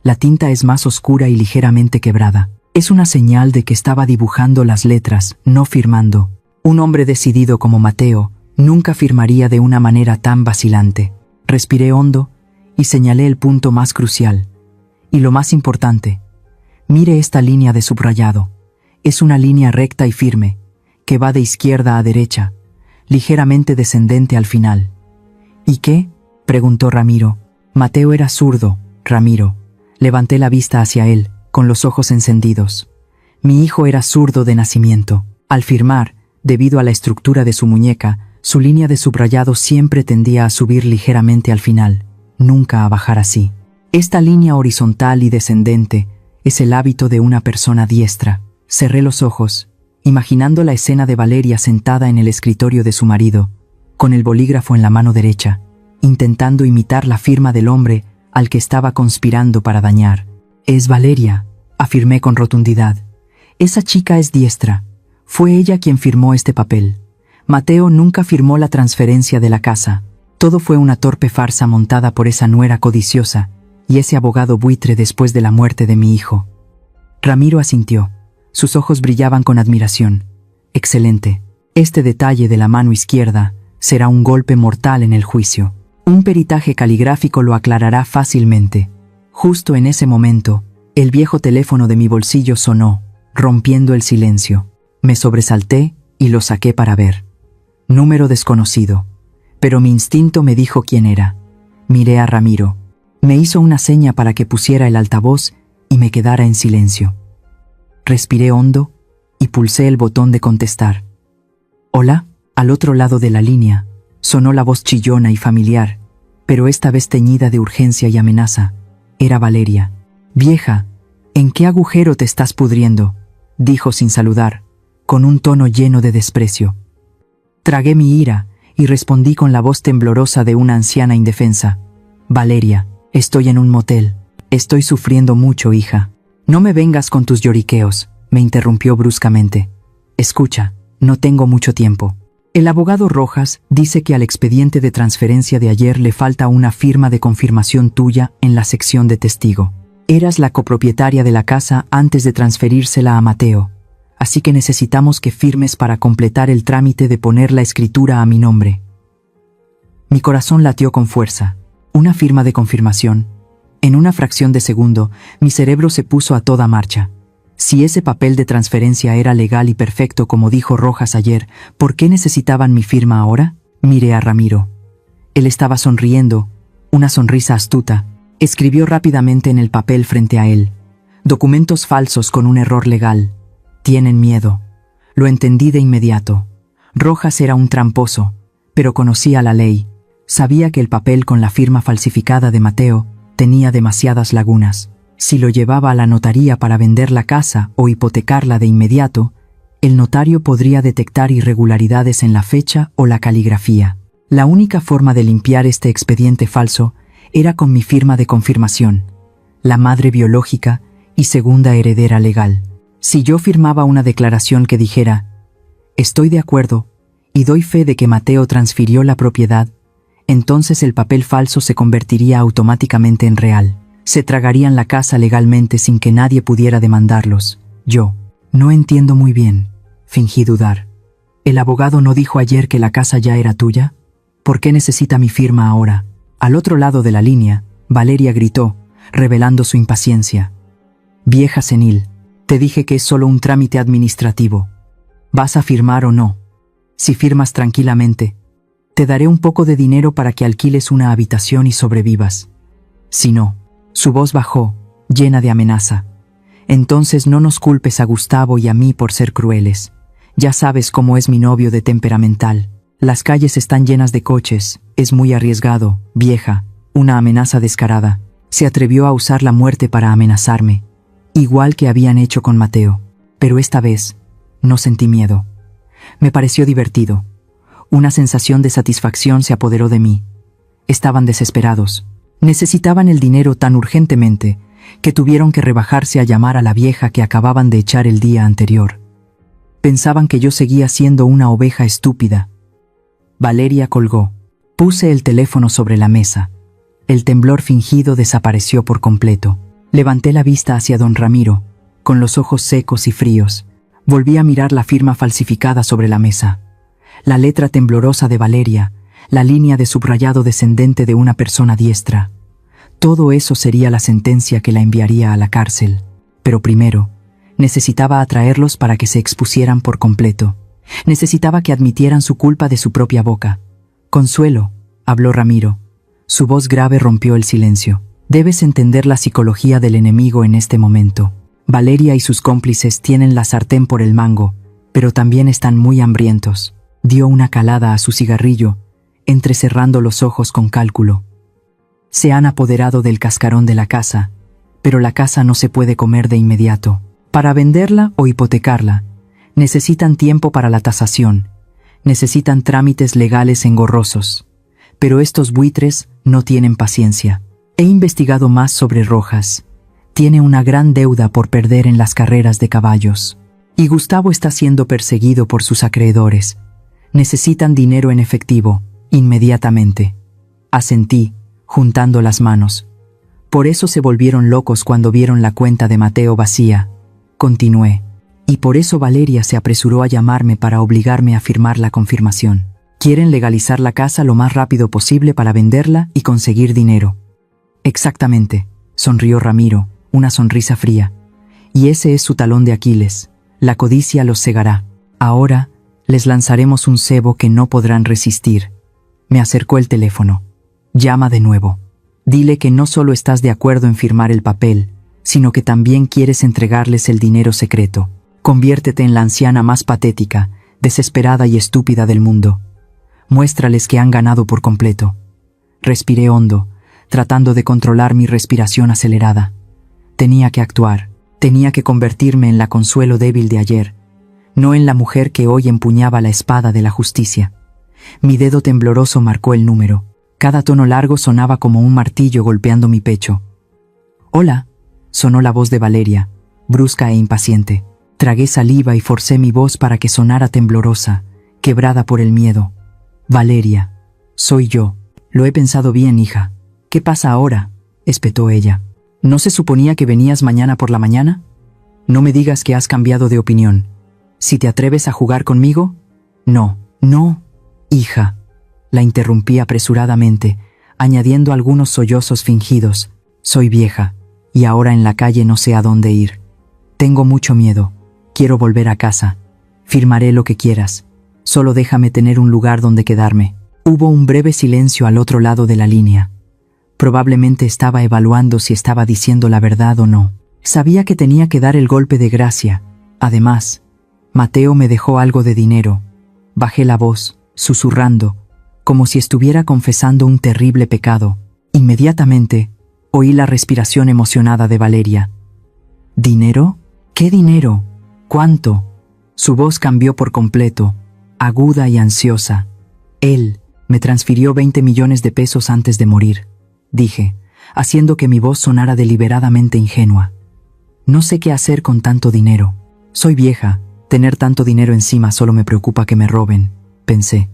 la tinta es más oscura y ligeramente quebrada. Es una señal de que estaba dibujando las letras, no firmando. Un hombre decidido como Mateo nunca firmaría de una manera tan vacilante. Respiré hondo y señalé el punto más crucial. Y lo más importante, mire esta línea de subrayado. Es una línea recta y firme, que va de izquierda a derecha, ligeramente descendente al final. ¿Y qué?, preguntó Ramiro. Mateo era zurdo, Ramiro. Levanté la vista hacia él, con los ojos encendidos. Mi hijo era zurdo de nacimiento. Al firmar, debido a la estructura de su muñeca, su línea de subrayado siempre tendía a subir ligeramente al final, nunca a bajar así. Esta línea horizontal y descendente es el hábito de una persona diestra. Cerré los ojos, imaginando la escena de Valeria sentada en el escritorio de su marido, con el bolígrafo en la mano derecha, intentando imitar la firma del hombre al que estaba conspirando para dañar. «Es Valeria», afirmé con rotundidad. «Esa chica es diestra. Fue ella quien firmó este papel. Mateo nunca firmó la transferencia de la casa. Todo fue una torpe farsa montada por esa nuera codiciosa y ese abogado buitre después de la muerte de mi hijo». Ramiro asintió. Sus ojos brillaban con admiración. «Excelente. Este detalle de la mano izquierda será un golpe mortal en el juicio. Un peritaje caligráfico lo aclarará fácilmente». Justo en ese momento, el viejo teléfono de mi bolsillo sonó, rompiendo el silencio. Me sobresalté y lo saqué para ver. Número desconocido. Pero mi instinto me dijo quién era. Miré a Ramiro. Me hizo una seña para que pusiera el altavoz y me quedara en silencio. Respiré hondo y pulsé el botón de contestar. «Hola», al otro lado de la línea, sonó la voz chillona y familiar, pero esta vez teñida de urgencia y amenaza. Era Valeria. «Vieja, ¿en qué agujero te estás pudriendo?», dijo sin saludar, con un tono lleno de desprecio. Tragué mi ira y respondí con la voz temblorosa de una anciana indefensa. «Valeria, estoy en un motel. Estoy sufriendo mucho, hija». «No me vengas con tus lloriqueos», me interrumpió bruscamente. «Escucha, no tengo mucho tiempo. El abogado Rojas dice que al expediente de transferencia de ayer le falta una firma de confirmación tuya en la sección de testigo. Eras la copropietaria de la casa antes de transferírsela a Mateo, así que necesitamos que firmes para completar el trámite de poner la escritura a mi nombre». Mi corazón latió con fuerza. Una firma de confirmación. En una fracción de segundo, mi cerebro se puso a toda marcha. Si ese papel de transferencia era legal y perfecto como dijo Rojas ayer, ¿por qué necesitaban mi firma ahora? Miré a Ramiro. Él estaba sonriendo, una sonrisa astuta. Escribió rápidamente en el papel frente a él. «Documentos falsos con un error legal. Tienen miedo». Lo entendí de inmediato. Rojas era un tramposo, pero conocía la ley. Sabía que el papel con la firma falsificada de Mateo tenía demasiadas lagunas. Si lo llevaba a la notaría para vender la casa o hipotecarla de inmediato, el notario podría detectar irregularidades en la fecha o la caligrafía. La única forma de limpiar este expediente falso era con mi firma de confirmación, la madre biológica y segunda heredera legal. Si yo firmaba una declaración que dijera «Estoy de acuerdo» y doy fe de que Mateo transfirió la propiedad, entonces el papel falso se convertiría automáticamente en real. Se tragarían la casa legalmente sin que nadie pudiera demandarlos. Yo no entiendo muy bien. Fingí dudar. ¿El abogado no dijo ayer que la casa ya era tuya? ¿Por qué necesita mi firma ahora? Al otro lado de la línea, Valeria gritó, revelando su impaciencia. Vieja senil, te dije que es solo un trámite administrativo. ¿Vas a firmar o no? Si firmas tranquilamente, te daré un poco de dinero para que alquiles una habitación y sobrevivas. Si no, su voz bajó, llena de amenaza. Entonces no nos culpes a Gustavo y a mí por ser crueles. Ya sabes cómo es mi novio de temperamental. Las calles están llenas de coches, es muy arriesgado, vieja, una amenaza descarada. Se atrevió a usar la muerte para amenazarme, igual que habían hecho con Mateo. Pero esta vez, no sentí miedo. Me pareció divertido. Una sensación de satisfacción se apoderó de mí. Estaban desesperados. Necesitaban el dinero tan urgentemente que tuvieron que rebajarse a llamar a la vieja que acababan de echar el día anterior. Pensaban que yo seguía siendo una oveja estúpida. Valeria colgó. Puse el teléfono sobre la mesa. El temblor fingido desapareció por completo. Levanté la vista hacia don Ramiro, con los ojos secos y fríos. Volví a mirar la firma falsificada sobre la mesa. La letra temblorosa de Valeria, la línea de subrayado descendente de una persona diestra. Todo eso sería la sentencia que la enviaría a la cárcel. Pero primero, necesitaba atraerlos para que se expusieran por completo. Necesitaba que admitieran su culpa de su propia boca. Consuelo, habló Ramiro. Su voz grave rompió el silencio. Debes entender la psicología del enemigo en este momento. Valeria y sus cómplices tienen la sartén por el mango, pero también están muy hambrientos. Dio una calada a su cigarrillo, entrecerrando los ojos con cálculo. Se han apoderado del cascarón de la casa, pero la casa no se puede comer de inmediato. Para venderla o hipotecarla, necesitan tiempo para la tasación, necesitan trámites legales engorrosos. Pero estos buitres no tienen paciencia. He investigado más sobre Rojas. Tiene una gran deuda por perder en las carreras de caballos. Y Gustavo está siendo perseguido por sus acreedores. Necesitan dinero en efectivo, inmediatamente. Asentí, juntando las manos. Por eso se volvieron locos cuando vieron la cuenta de Mateo vacía. Continué. Y por eso Valeria se apresuró a llamarme para obligarme a firmar la confirmación. Quieren legalizar la casa lo más rápido posible para venderla y conseguir dinero. Exactamente, sonrió Ramiro, una sonrisa fría. Y ese es su talón de Aquiles. La codicia los cegará. Ahora, les lanzaremos un cebo que no podrán resistir. Me acercó el teléfono. Llama de nuevo. Dile que no solo estás de acuerdo en firmar el papel, sino que también quieres entregarles el dinero secreto. Conviértete en la anciana más patética, desesperada y estúpida del mundo. Muéstrales que han ganado por completo. Respiré hondo, tratando de controlar mi respiración acelerada. Tenía que actuar, tenía que convertirme en la Consuelo débil de ayer, no en la mujer que hoy empuñaba la espada de la justicia. Mi dedo tembloroso marcó el número. Cada tono largo sonaba como un martillo golpeando mi pecho. «Hola», sonó la voz de Valeria, brusca e impaciente. Tragué saliva y forcé mi voz para que sonara temblorosa, quebrada por el miedo. «Valeria, soy yo. Lo he pensado bien, hija». «¿Qué pasa ahora?», espetó ella. «¿No se suponía que venías mañana por la mañana? No me digas que has cambiado de opinión. Si te atreves a jugar conmigo...» «No, no, hija», la interrumpí apresuradamente, añadiendo algunos sollozos fingidos. «Soy vieja, y ahora en la calle no sé a dónde ir. Tengo mucho miedo. Quiero volver a casa. Firmaré lo que quieras. Solo déjame tener un lugar donde quedarme». Hubo un breve silencio al otro lado de la línea. Probablemente estaba evaluando si estaba diciendo la verdad o no. Sabía que tenía que dar el golpe de gracia. Además, Mateo me dejó algo de dinero. Bajé la voz, susurrando, como si estuviera confesando un terrible pecado. Inmediatamente, oí la respiración emocionada de Valeria. ¿Dinero? ¿Qué dinero? ¿Cuánto? Su voz cambió por completo, aguda y ansiosa. Él me transfirió 20 millones de pesos antes de morir, dije, haciendo que mi voz sonara deliberadamente ingenua. No sé qué hacer con tanto dinero. Soy vieja, tener tanto dinero encima solo me preocupa que me roben. pensé.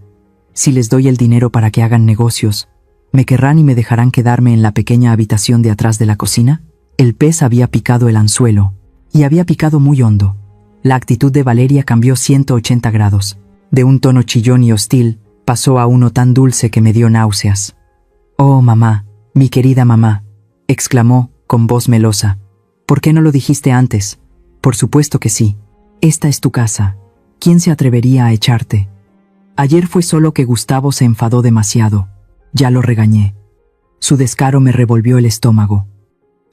Si les doy el dinero para que hagan negocios, ¿me querrán y me dejarán quedarme en la pequeña habitación de atrás de la cocina? El pez había picado el anzuelo, y había picado muy hondo. La actitud de Valeria cambió 180 grados. De un tono chillón y hostil, pasó a uno tan dulce que me dio náuseas. «Oh, mamá, mi querida mamá», exclamó, con voz melosa. «¿Por qué no lo dijiste antes? Por supuesto que sí. Esta es tu casa. ¿Quién se atrevería a echarte? Ayer fue solo que Gustavo se enfadó demasiado. Ya lo regañé. Su descaro me revolvió el estómago.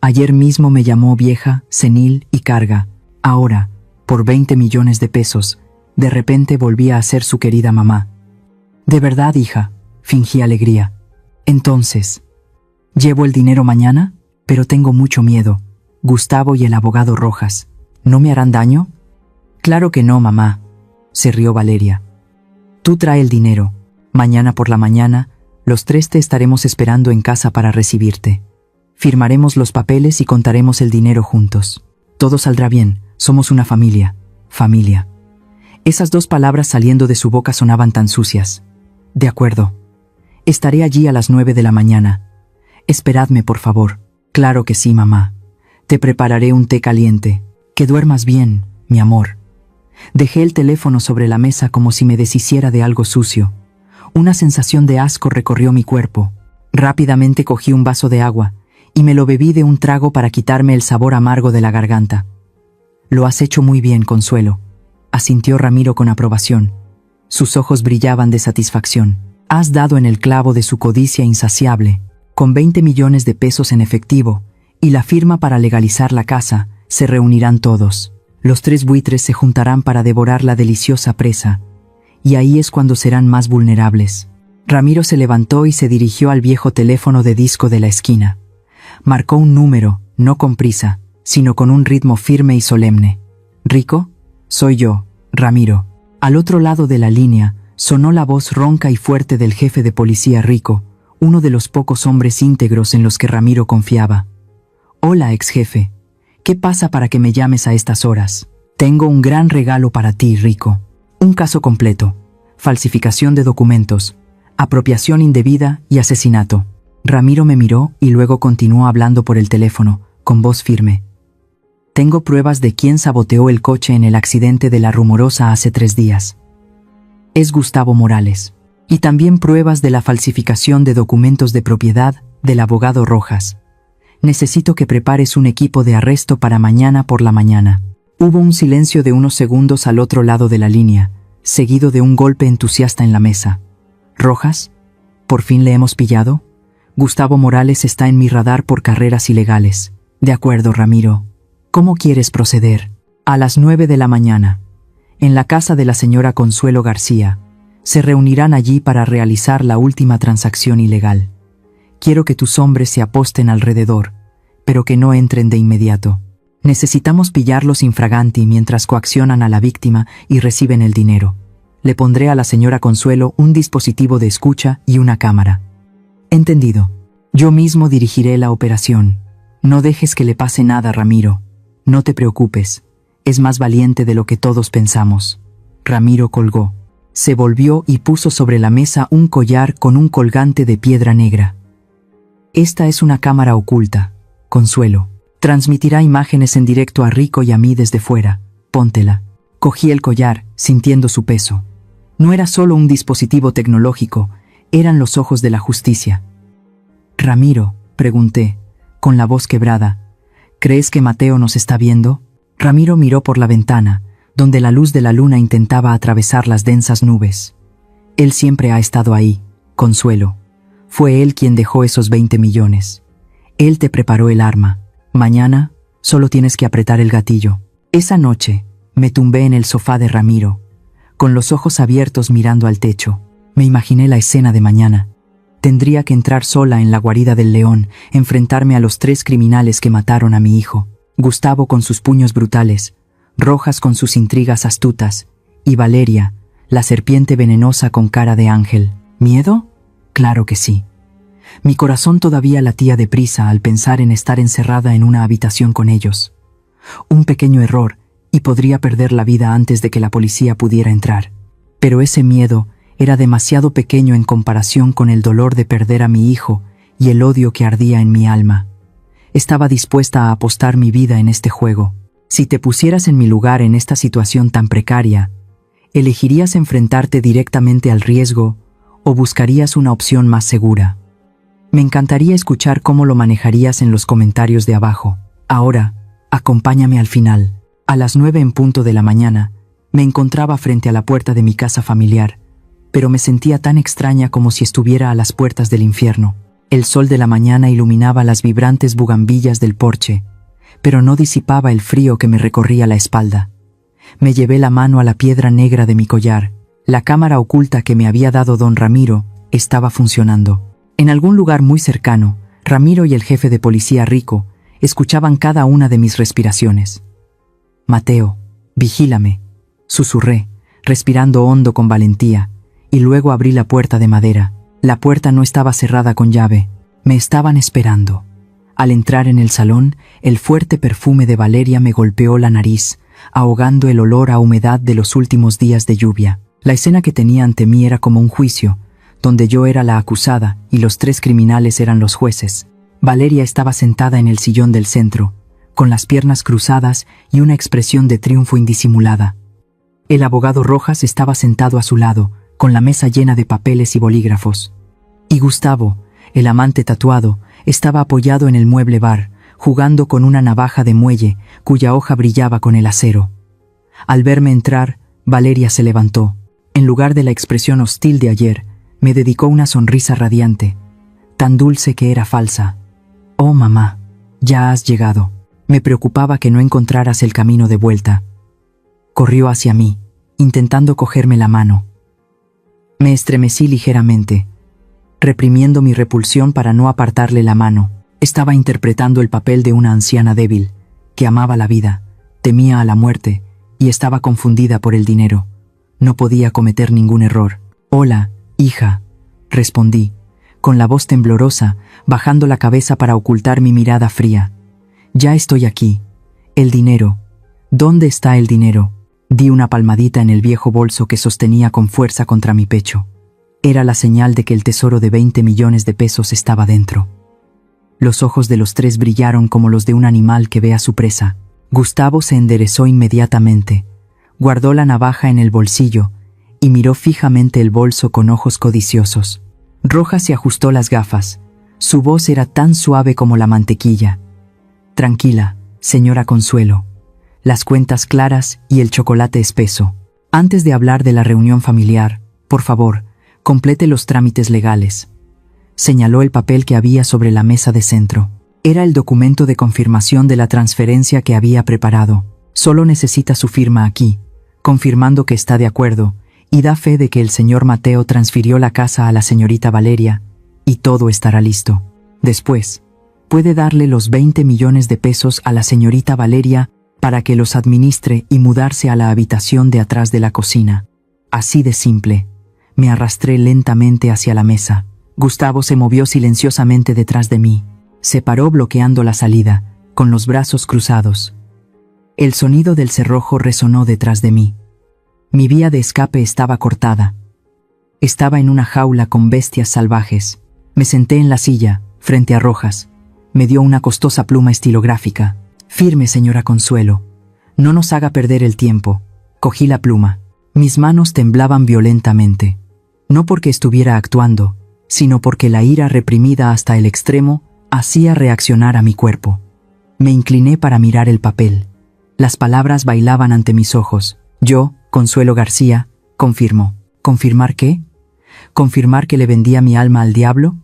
Ayer mismo me llamó vieja, senil y carga. Ahora, por 20 millones de pesos, de repente volvía a ser su querida mamá. «De verdad, hija», fingí alegría. «Entonces, ¿llevo el dinero mañana? Pero tengo mucho miedo. Gustavo y el abogado Rojas, ¿no me harán daño?» «Claro que no, mamá», se rió Valeria. «Tú trae el dinero. Mañana por la mañana, los tres te estaremos esperando en casa para recibirte. Firmaremos los papeles y contaremos el dinero juntos. Todo saldrá bien, somos una familia. Familia». Esas dos palabras saliendo de su boca sonaban tan sucias. «De acuerdo. Estaré allí a las 9 de la mañana. Esperadme, por favor». «Claro que sí, mamá. Te prepararé un té caliente. Que duermas bien, mi amor». Dejé el teléfono sobre la mesa como si me deshiciera de algo sucio. Una sensación de asco recorrió mi cuerpo. Rápidamente cogí un vaso de agua y me lo bebí de un trago para quitarme el sabor amargo de la garganta. «Lo has hecho muy bien, Consuelo», asintió Ramiro con aprobación. Sus ojos brillaban de satisfacción. «Has dado en el clavo de su codicia insaciable. Con 20 millones de pesos en efectivo y la firma para legalizar la casa, se reunirán todos. Los tres buitres se juntarán para devorar la deliciosa presa, y ahí es cuando serán más vulnerables». Ramiro se levantó y se dirigió al viejo teléfono de disco de la esquina. Marcó un número, no con prisa, sino con un ritmo firme y solemne. «¿Rico? Soy yo, Ramiro». Al otro lado de la línea, sonó la voz ronca y fuerte del jefe de policía Rico, uno de los pocos hombres íntegros en los que Ramiro confiaba. «Hola, ex jefe. ¿Qué pasa para que me llames a estas horas? Tengo un gran regalo para ti, Rico. Un caso completo. Falsificación de documentos, apropiación indebida y asesinato». Ramiro me miró y luego continuó hablando por el teléfono, con voz firme. «Tengo pruebas de quién saboteó el coche en el accidente de La Rumorosa hace 3 días. Es Gustavo Morales. Y también pruebas de la falsificación de documentos de propiedad del abogado Rojas. Necesito que prepares un equipo de arresto para mañana por la mañana». Hubo un silencio de unos segundos al otro lado de la línea, seguido de un golpe entusiasta en la mesa. «¿Rojas? ¿Por fin le hemos pillado? Gustavo Morales está en mi radar por carreras ilegales». «De acuerdo, Ramiro. ¿Cómo quieres proceder?» «A las 9 de la mañana, en la casa de la señora Consuelo García. Se reunirán allí para realizar la última transacción ilegal. Quiero que tus hombres se aposten alrededor, pero que no entren de inmediato. Necesitamos pillarlos infraganti mientras coaccionan a la víctima y reciben el dinero. Le pondré a la señora Consuelo un dispositivo de escucha y una cámara». «Entendido. Yo mismo dirigiré la operación. No dejes que le pase nada, Ramiro. No te preocupes. Es más valiente de lo que todos pensamos». Ramiro colgó. Se volvió y puso sobre la mesa un collar con un colgante de piedra negra. «Esta es una cámara oculta, Consuelo. Transmitirá imágenes en directo a Rico y a mí desde fuera. Póntela». Cogí el collar, sintiendo su peso. No era solo un dispositivo tecnológico, eran los ojos de la justicia. «Ramiro», pregunté, con la voz quebrada, «¿crees que Mateo nos está viendo?» Ramiro miró por la ventana, donde la luz de la luna intentaba atravesar las densas nubes. «Él siempre ha estado ahí, Consuelo. Fue él quien dejó esos 20 millones. Él te preparó el arma. Mañana solo tienes que apretar el gatillo». Esa noche me tumbé en el sofá de Ramiro, con los ojos abiertos mirando al techo. Me imaginé la escena de mañana. Tendría que entrar sola en la guarida del león, enfrentarme a los 3 criminales que mataron a mi hijo. Gustavo con sus puños brutales, Rojas con sus intrigas astutas, y Valeria, la serpiente venenosa con cara de ángel. ¿Miedo? Claro que sí. Mi corazón todavía latía deprisa al pensar en estar encerrada en una habitación con ellos. Un pequeño error y podría perder la vida antes de que la policía pudiera entrar. Pero ese miedo era demasiado pequeño en comparación con el dolor de perder a mi hijo y el odio que ardía en mi alma. Estaba dispuesta a apostar mi vida en este juego. Si te pusieras en mi lugar en esta situación tan precaria, ¿elegirías enfrentarte directamente al riesgo o buscarías una opción más segura? Me encantaría escuchar cómo lo manejarías en los comentarios de abajo. Ahora, acompáñame al final. A las 9 en punto de la mañana, me encontraba frente a la puerta de mi casa familiar, pero me sentía tan extraña como si estuviera a las puertas del infierno. El sol de la mañana iluminaba las vibrantes bugambillas del porche, pero no disipaba el frío que me recorría la espalda. Me llevé la mano a la piedra negra de mi collar. La cámara oculta que me había dado don Ramiro estaba funcionando. En algún lugar muy cercano, Ramiro y el jefe de policía Rico escuchaban cada una de mis respiraciones. «Mateo, vigílame», susurré, respirando hondo con valentía, y luego abrí la puerta de madera. La puerta no estaba cerrada con llave. Me estaban esperando. Al entrar en el salón, el fuerte perfume de Valeria me golpeó la nariz, ahogando el olor a humedad de los últimos días de lluvia. La escena que tenía ante mí era como un juicio, donde yo era la acusada y los 3 criminales eran los jueces. Valeria estaba sentada en el sillón del centro, con las piernas cruzadas y una expresión de triunfo indisimulada. El abogado Rojas estaba sentado a su lado, con la mesa llena de papeles y bolígrafos. Y Gustavo, el amante tatuado, estaba apoyado en el mueble bar, jugando con una navaja de muelle cuya hoja brillaba con el acero. Al verme entrar, Valeria se levantó. En lugar de la expresión hostil de ayer, me dedicó una sonrisa radiante, tan dulce que era falsa. «Oh, mamá, ya has llegado». Me preocupaba que no encontraras el camino de vuelta. Corrió hacia mí, intentando cogerme la mano. Me estremecí ligeramente, reprimiendo mi repulsión para no apartarle la mano. Estaba interpretando el papel de una anciana débil, que amaba la vida, temía a la muerte y estaba confundida por el dinero. No podía cometer ningún error. «Hola, hija», respondí, con la voz temblorosa, bajando la cabeza para ocultar mi mirada fría. «Ya estoy aquí. El dinero. ¿Dónde está el dinero?» Di una palmadita en el viejo bolso que sostenía con fuerza contra mi pecho. Era la señal de que el tesoro de 20 millones de pesos estaba dentro. Los ojos de los 3 brillaron como los de un animal que ve a su presa. Gustavo se enderezó inmediatamente, guardó la navaja en el bolsillo y miró fijamente el bolso con ojos codiciosos. Rojas se ajustó las gafas. Su voz era tan suave como la mantequilla. «Tranquila, señora Consuelo. Las cuentas claras y el chocolate espeso. Antes de hablar de la reunión familiar, por favor, complete los trámites legales». Señaló el papel que había sobre la mesa de centro. Era el documento de confirmación de la transferencia que había preparado. Solo necesita su firma aquí, confirmando que está de acuerdo, y da fe de que el señor Mateo transfirió la casa a la señorita Valeria, y todo estará listo. Después, puede darle los 20 millones de pesos a la señorita Valeria para que los administre y mudarse a la habitación de atrás de la cocina. Así de simple. Me arrastré lentamente hacia la mesa. Gustavo se movió silenciosamente detrás de mí. Se paró bloqueando la salida, con los brazos cruzados. El sonido del cerrojo resonó detrás de mí. Mi vía de escape estaba cortada. Estaba en una jaula con bestias salvajes. Me senté en la silla, frente a Rojas. Me dio una costosa pluma estilográfica. «Firme, señora Consuelo. No nos haga perder el tiempo». Cogí la pluma. Mis manos temblaban violentamente. No porque estuviera actuando, sino porque la ira reprimida hasta el extremo hacía reaccionar a mi cuerpo. Me incliné para mirar el papel. Las palabras bailaban ante mis ojos. Yo, Consuelo García, confirmo. ¿Confirmar qué? ¿Confirmar que le vendía mi alma al diablo?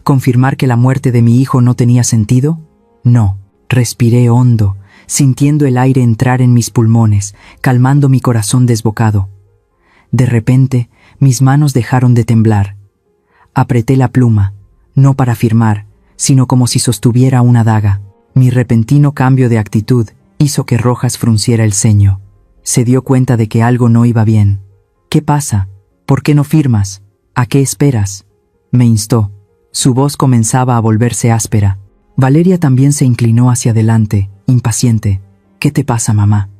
¿Confirmar que la muerte de mi hijo no tenía sentido? No. Respiré hondo, sintiendo el aire entrar en mis pulmones, calmando mi corazón desbocado. De repente, mis manos dejaron de temblar. Apreté la pluma, no para firmar, sino como si sostuviera una daga. Mi repentino cambio de actitud hizo que Rojas frunciera el ceño. Se dio cuenta de que algo no iba bien. «¿Qué pasa? ¿Por qué no firmas? ¿A qué esperas?», me instó. Su voz comenzaba a volverse áspera. Valeria también se inclinó hacia adelante, impaciente. «¿Qué te pasa, mamá?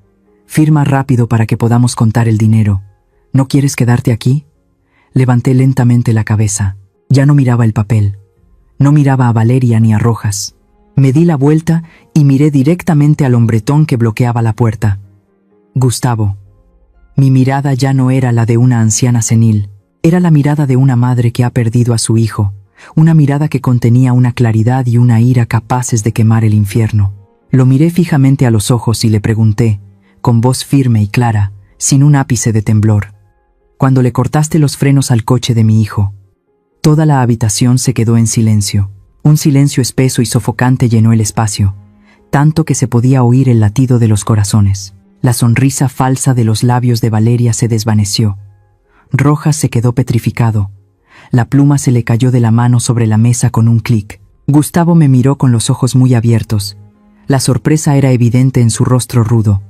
Firma rápido para que podamos contar el dinero. ¿No quieres quedarte aquí?». Levanté lentamente la cabeza. Ya no miraba el papel. No miraba a Valeria ni a Rojas. Me di la vuelta y miré directamente al hombretón que bloqueaba la puerta. Gustavo. Mi mirada ya no era la de una anciana senil. Era la mirada de una madre que ha perdido a su hijo. Una mirada que contenía una claridad y una ira capaces de quemar el infierno. Lo miré fijamente a los ojos y le pregunté, con voz firme y clara, sin un ápice de temblor. Cuando le cortaste los frenos al coche de mi hijo. Toda la habitación se quedó en silencio. Un silencio espeso y sofocante llenó el espacio, tanto que se podía oír el latido de los corazones. La sonrisa falsa de los labios de Valeria se desvaneció. Rojas se quedó petrificado. La pluma se le cayó de la mano sobre la mesa con un clic. Gustavo me miró con los ojos muy abiertos. La sorpresa era evidente en su rostro rudo.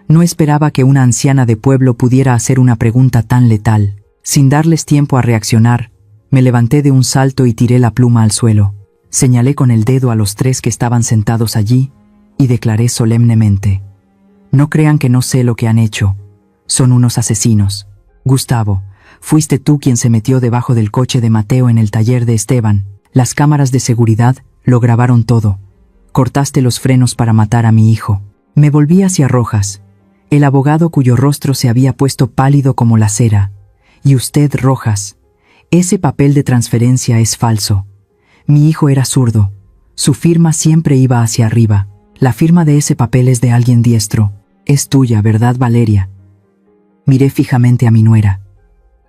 No esperaba que una anciana de pueblo pudiera hacer una pregunta tan letal. Sin darles tiempo a reaccionar, me levanté de un salto y tiré la pluma al suelo. Señalé con el dedo a los 3 que estaban sentados allí y declaré solemnemente: no crean que no sé lo que han hecho. Son unos asesinos. Gustavo, fuiste tú quien se metió debajo del coche de Mateo en el taller de Esteban. Las cámaras de seguridad lo grabaron todo. Cortaste los frenos para matar a mi hijo. Me volví hacia Rojas, el abogado cuyo rostro se había puesto pálido como la cera. Y usted, Rojas, ese papel de transferencia es falso. Mi hijo era zurdo. Su firma siempre iba hacia arriba. La firma de ese papel es de alguien diestro. Es tuya, ¿verdad, Valeria? Miré fijamente a mi nuera.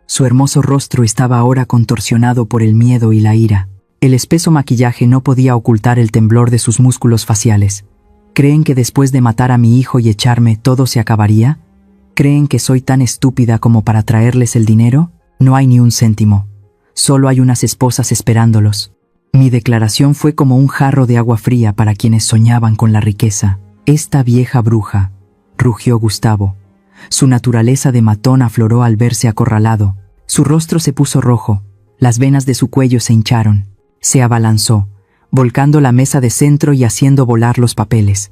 Su hermoso rostro estaba ahora contorsionado por el miedo y la ira. El espeso maquillaje no podía ocultar el temblor de sus músculos faciales. ¿Creen que después de matar a mi hijo y echarme todo se acabaría? ¿Creen que soy tan estúpida como para traerles el dinero? No hay ni un céntimo. Solo hay unas esposas esperándolos. Mi declaración fue como un jarro de agua fría para quienes soñaban con la riqueza. Esta vieja bruja, rugió Gustavo. Su naturaleza de matón afloró al verse acorralado. Su rostro se puso rojo, las venas de su cuello se hincharon. Se abalanzó, volcando la mesa de centro y haciendo volar los papeles.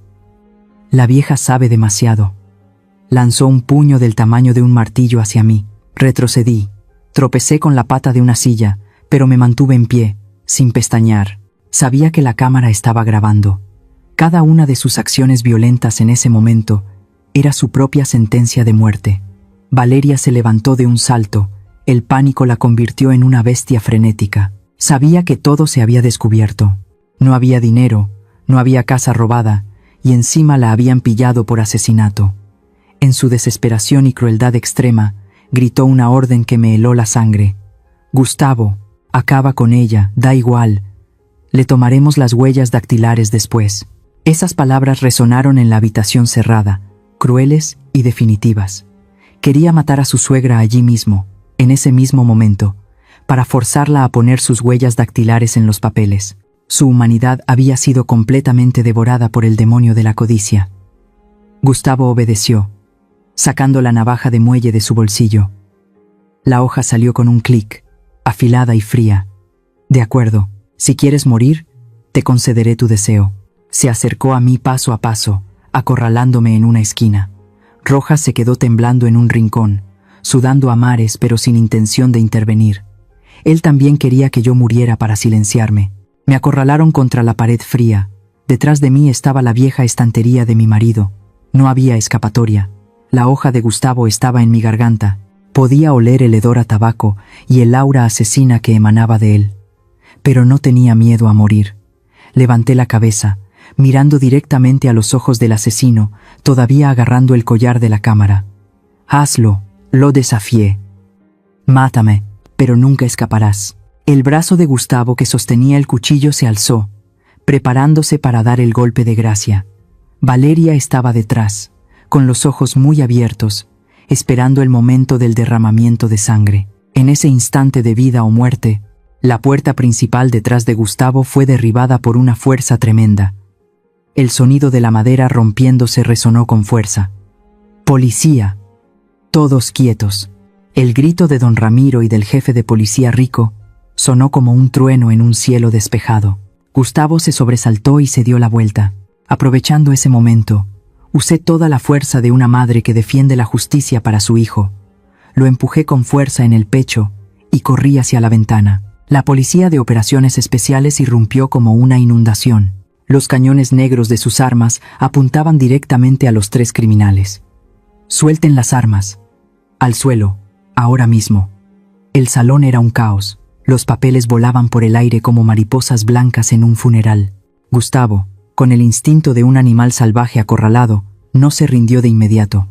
La vieja sabe demasiado. Lanzó un puño del tamaño de un martillo hacia mí. Retrocedí, tropecé con la pata de una silla, pero me mantuve en pie, sin pestañear. Sabía que la cámara estaba grabando. Cada una de sus acciones violentas en ese momento era su propia sentencia de muerte. Valeria se levantó de un salto. El pánico la convirtió en una bestia frenética. Sabía que todo se había descubierto. No había dinero, no había casa robada, y encima la habían pillado por asesinato. En su desesperación y crueldad extrema, gritó una orden que me heló la sangre. Gustavo, acaba con ella, da igual. Le tomaremos las huellas dactilares después. Esas palabras resonaron en la habitación cerrada, crueles y definitivas. Quería matar a su suegra allí mismo, en ese mismo momento, para forzarla a poner sus huellas dactilares en los papeles. Su humanidad había sido completamente devorada por el demonio de la codicia. Gustavo obedeció, sacando la navaja de muelle de su bolsillo. La hoja salió con un clic, afilada y fría. De acuerdo, si quieres morir, te concederé tu deseo. Se acercó a mí paso a paso, acorralándome en una esquina. Rojas se quedó temblando en un rincón, sudando a mares pero sin intención de intervenir. Él también quería que yo muriera para silenciarme. Me acorralaron contra la pared fría. Detrás de mí estaba la vieja estantería de mi marido. No había escapatoria. La hoja de Gustavo estaba en mi garganta. Podía oler el hedor a tabaco y el aura asesina que emanaba de él. Pero no tenía miedo a morir. Levanté la cabeza, mirando directamente a los ojos del asesino, todavía agarrando el collar de la cámara. Hazlo, lo desafié. Mátame, pero nunca escaparás. El brazo de Gustavo que sostenía el cuchillo se alzó, preparándose para dar el golpe de gracia. Valeria estaba detrás, con los ojos muy abiertos, esperando el momento del derramamiento de sangre. En ese instante de vida o muerte, la puerta principal detrás de Gustavo fue derribada por una fuerza tremenda. El sonido de la madera rompiéndose resonó con fuerza. ¡Policía! Todos quietos. El grito de don Ramiro y del jefe de policía Rico sonó como un trueno en un cielo despejado. Gustavo se sobresaltó y se dio la vuelta. Aprovechando ese momento, usé toda la fuerza de una madre que defiende la justicia para su hijo. Lo empujé con fuerza en el pecho y corrí hacia la ventana. La policía de operaciones especiales irrumpió como una inundación. Los cañones negros de sus armas apuntaban directamente a los 3 criminales. «Suelten las armas. Al suelo, ahora mismo». El salón era un caos. Los papeles volaban por el aire como mariposas blancas en un funeral. Gustavo, con el instinto de un animal salvaje acorralado, no se rindió de inmediato.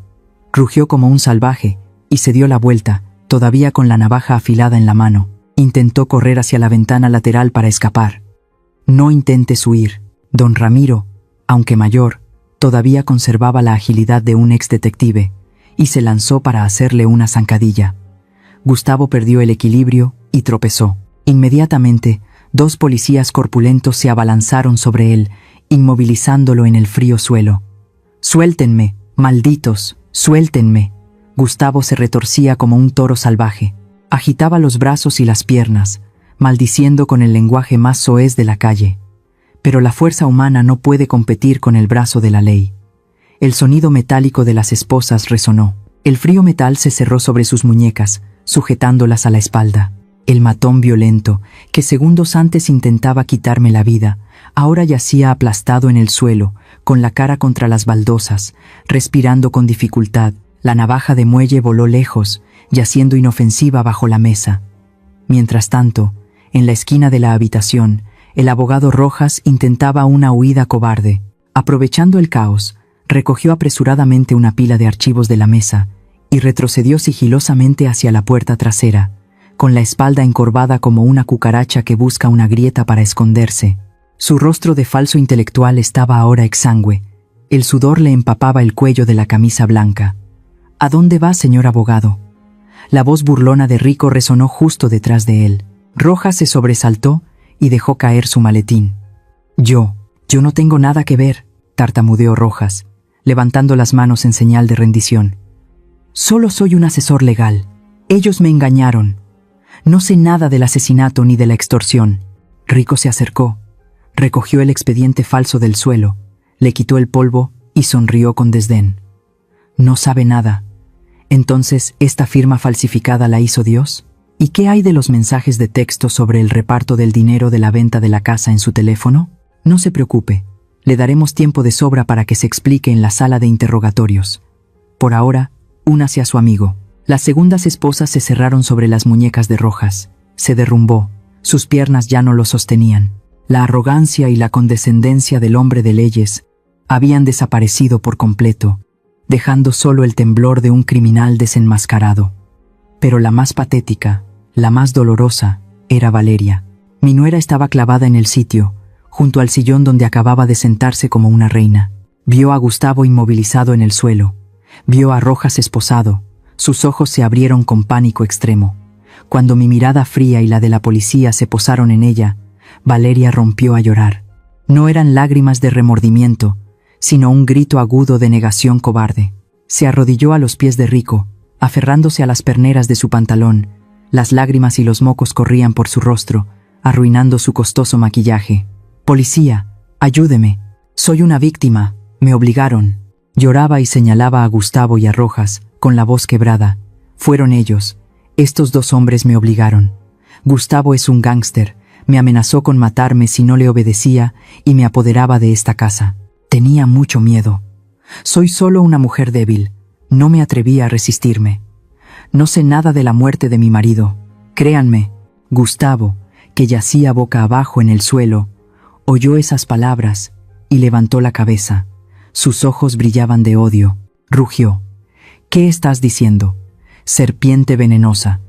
Rugió como un salvaje y se dio la vuelta, todavía con la navaja afilada en la mano. Intentó correr hacia la ventana lateral para escapar. «No intentes huir». Don Ramiro, aunque mayor, todavía conservaba la agilidad de un ex-detective y se lanzó para hacerle una zancadilla. Gustavo perdió el equilibrio y tropezó. Inmediatamente, 2 policías corpulentos se abalanzaron sobre él, inmovilizándolo en el frío suelo. «Suéltenme, malditos, suéltenme». Gustavo se retorcía como un toro salvaje. Agitaba los brazos y las piernas, maldiciendo con el lenguaje más soez de la calle. Pero la fuerza humana no puede competir con el brazo de la ley. El sonido metálico de las esposas resonó. El frío metal se cerró sobre sus muñecas, sujetándolas a la espalda. El matón violento, que segundos antes intentaba quitarme la vida, ahora yacía aplastado en el suelo, con la cara contra las baldosas, respirando con dificultad. La navaja de muelle voló lejos, yaciendo inofensiva bajo la mesa. Mientras tanto, en la esquina de la habitación, el abogado Rojas intentaba una huida cobarde. Aprovechando el caos, recogió apresuradamente una pila de archivos de la mesa y retrocedió sigilosamente hacia la puerta trasera, con la espalda encorvada como una cucaracha que busca una grieta para esconderse. Su rostro de falso intelectual estaba ahora exangüe. El sudor le empapaba el cuello de la camisa blanca. «¿A dónde va, señor abogado?». La voz burlona de Rico resonó justo detrás de él. Rojas se sobresaltó y dejó caer su maletín. Yo no tengo nada que ver», tartamudeó Rojas, levantando las manos en señal de rendición. «Solo soy un asesor legal. Ellos me engañaron. No sé nada del asesinato ni de la extorsión». Rico se acercó, recogió el expediente falso del suelo, le quitó el polvo y sonrió con desdén. «No sabe nada. Entonces, ¿esta firma falsificada la hizo Dios? ¿Y qué hay de los mensajes de texto sobre el reparto del dinero de la venta de la casa en su teléfono? No se preocupe, le daremos tiempo de sobra para que se explique en la sala de interrogatorios. Por ahora, únase a su amigo». Las segundas esposas se cerraron sobre las muñecas de Rojas. Se derrumbó, sus piernas ya no lo sostenían. La arrogancia y la condescendencia del hombre de leyes habían desaparecido por completo, dejando solo el temblor de un criminal desenmascarado. Pero la más patética, la más dolorosa, era Valeria. Mi nuera estaba clavada en el sitio, junto al sillón donde acababa de sentarse como una reina. Vio a Gustavo inmovilizado en el suelo. Vio a Rojas esposado. Sus ojos se abrieron con pánico extremo. Cuando mi mirada fría y la de la policía se posaron en ella, Valeria rompió a llorar. No eran lágrimas de remordimiento, sino un grito agudo de negación cobarde. Se arrodilló a los pies de Rico, aferrándose a las perneras de su pantalón. Las lágrimas y los mocos corrían por su rostro, arruinando su costoso maquillaje. «Policía, ayúdeme. Soy una víctima. Me obligaron». Lloraba y señalaba a Gustavo y a Rojas, con la voz quebrada. «Fueron ellos. Estos 2 hombres me obligaron. Gustavo es un gángster. Me amenazó con matarme si no le obedecía y me apoderaba de esta casa. Tenía mucho miedo. Soy solo una mujer débil. No me atreví a resistirme. No sé nada de la muerte de mi marido. Créanme». Gustavo, que yacía boca abajo en el suelo, oyó esas palabras y levantó la cabeza. Sus ojos brillaban de odio. Rugió. «¿Qué estás diciendo? Serpiente venenosa.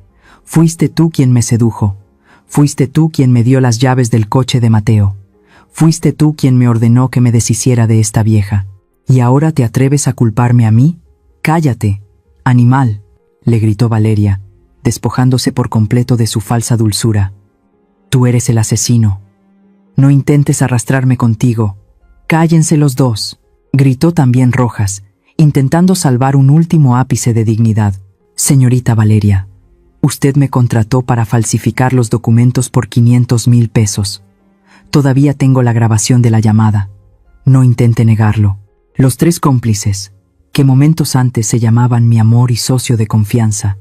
Fuiste tú quien me sedujo. Fuiste tú quien me dio las llaves del coche de Mateo. Fuiste tú quien me ordenó que me deshiciera de esta vieja. ¿Y ahora te atreves a culparme a mí? Cállate, animal», le gritó Valeria, despojándose por completo de su falsa dulzura. «Tú eres el asesino. No intentes arrastrarme contigo. Cállense los 2», gritó también Rojas, intentando salvar un último ápice de dignidad. «Señorita Valeria, usted me contrató para falsificar los documentos por 500,000 pesos. Todavía tengo la grabación de la llamada. No intente negarlo. Los 3 cómplices, que momentos antes se llamaban mi amor y socio de confianza,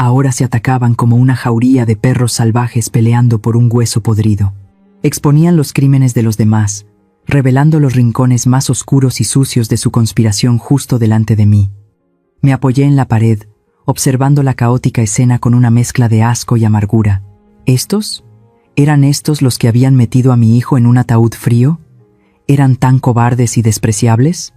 ahora se atacaban como una jauría de perros salvajes peleando por un hueso podrido. Exponían los crímenes de los demás, revelando los rincones más oscuros y sucios de su conspiración justo delante de mí. Me apoyé en la pared, observando la caótica escena con una mezcla de asco y amargura. ¿Estos? ¿Eran estos los que habían metido a mi hijo en un ataúd frío? ¿Eran tan cobardes y despreciables?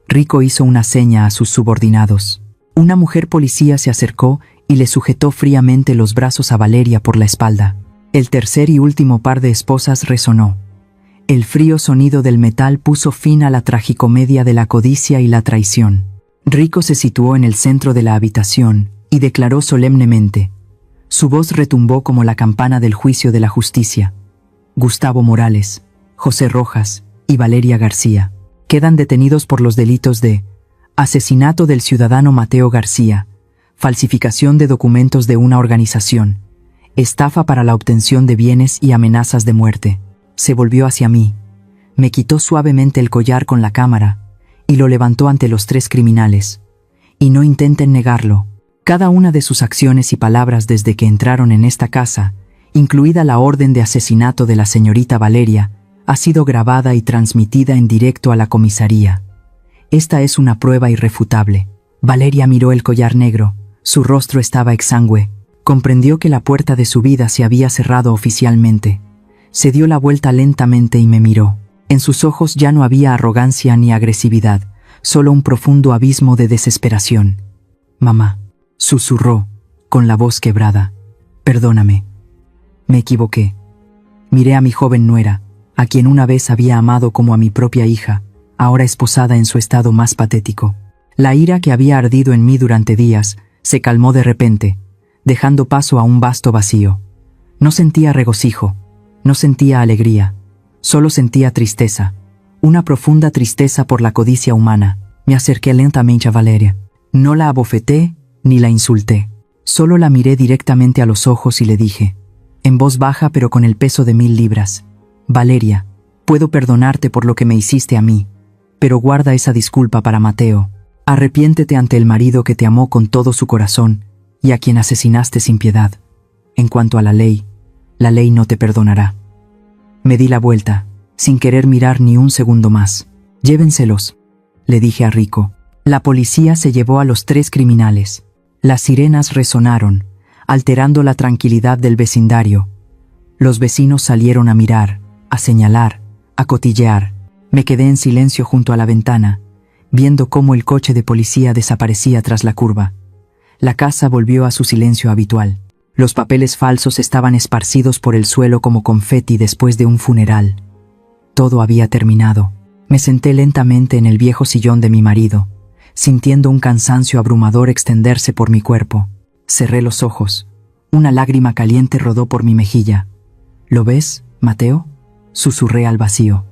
Rico hizo una seña a sus subordinados. Una mujer policía se acercó y le sujetó fríamente los brazos a Valeria por la espalda. El tercer y último par de esposas resonó. El frío sonido del metal puso fin a la tragicomedia de la codicia y la traición. Rico se situó en el centro de la habitación y declaró solemnemente. Su voz retumbó como la campana del juicio de la justicia. Gustavo Morales, José Rojas y Valeria García quedan detenidos por los delitos de asesinato del ciudadano Mateo García, falsificación de documentos de una organización, estafa para la obtención de bienes y amenazas de muerte. Se volvió hacia mí, me quitó suavemente el collar con la cámara y lo levantó ante los tres criminales. Y no intenten negarlo. Cada una de sus acciones y palabras desde que entraron en esta casa, incluida la orden de asesinato de la señorita Valeria, ha sido grabada y transmitida en directo a la comisaría. Esta es una prueba irrefutable. Valeria miró el collar negro, su rostro estaba exangüe. Comprendió que la puerta de su vida se había cerrado oficialmente. Se dio la vuelta lentamente y me miró. En sus ojos ya no había arrogancia ni agresividad, solo un profundo abismo de desesperación. «Mamá», susurró, con la voz quebrada. «Perdóname. Me equivoqué. Miré a mi joven nuera, a quien una vez había amado como a mi propia hija, ahora esposada en su estado más patético. La ira que había ardido en mí durante días se calmó de repente, dejando paso a un vasto vacío. No sentía regocijo, no sentía alegría, solo sentía tristeza, una profunda tristeza por la codicia humana. Me acerqué lentamente a Valeria. No la abofeté ni la insulté, solo la miré directamente a los ojos y le dije, en voz baja pero con el peso de 1000 libras, «Valeria, puedo perdonarte por lo que me hiciste a mí, pero guarda esa disculpa para Mateo. Arrepiéntete ante el marido que te amó con todo su corazón y a quien asesinaste sin piedad. En cuanto a la ley no te perdonará». Me di la vuelta, sin querer mirar ni un segundo más. «Llévenselos», le dije a Rico. La policía se llevó a los tres criminales. Las sirenas resonaron, alterando la tranquilidad del vecindario. Los vecinos salieron a mirar, a señalar, a cotillear. Me quedé en silencio junto a la ventana, viendo cómo el coche de policía desaparecía tras la curva. La casa volvió a su silencio habitual. Los papeles falsos estaban esparcidos por el suelo como confeti después de un funeral. Todo había terminado. Me senté lentamente en el viejo sillón de mi marido, sintiendo un cansancio abrumador extenderse por mi cuerpo. Cerré los ojos. Una lágrima caliente rodó por mi mejilla. «¿Lo ves, Mateo?», susurré al vacío.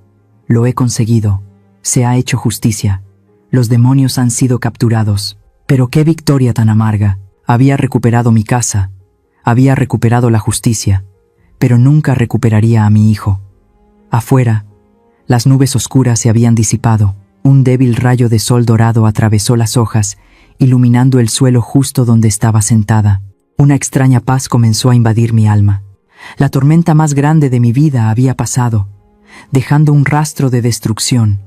«Lo he conseguido. Se ha hecho justicia. Los demonios han sido capturados. Pero qué victoria tan amarga. Había recuperado mi casa. Había recuperado la justicia. Pero nunca recuperaría a mi hijo». Afuera, las nubes oscuras se habían disipado. Un débil rayo de sol dorado atravesó las hojas, iluminando el suelo justo donde estaba sentada. Una extraña paz comenzó a invadir mi alma. La tormenta más grande de mi vida había pasado, dejando un rastro de destrucción,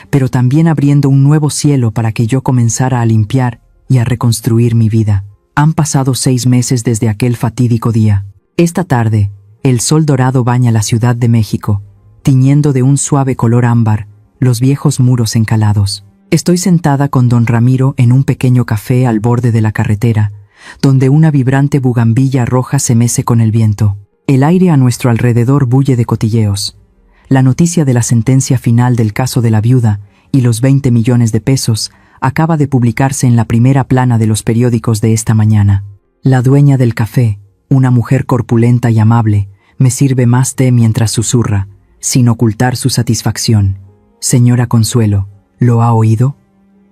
pero también abriendo un nuevo cielo para que yo comenzara a limpiar y a reconstruir mi vida. Han pasado 6 meses desde aquel fatídico día. Esta tarde, el sol dorado baña la Ciudad de México, tiñendo de un suave color ámbar los viejos muros encalados. Estoy sentada con don Ramiro en un pequeño café al borde de la carretera, donde una vibrante bugambilla roja se mece con el viento. El aire a nuestro alrededor bulle de cotilleos. La noticia de la sentencia final del caso de la viuda y los 20 millones de pesos acaba de publicarse en la primera plana de los periódicos de esta mañana. La dueña del café, una mujer corpulenta y amable, me sirve más té mientras susurra, sin ocultar su satisfacción. «Señora Consuelo, ¿lo ha oído?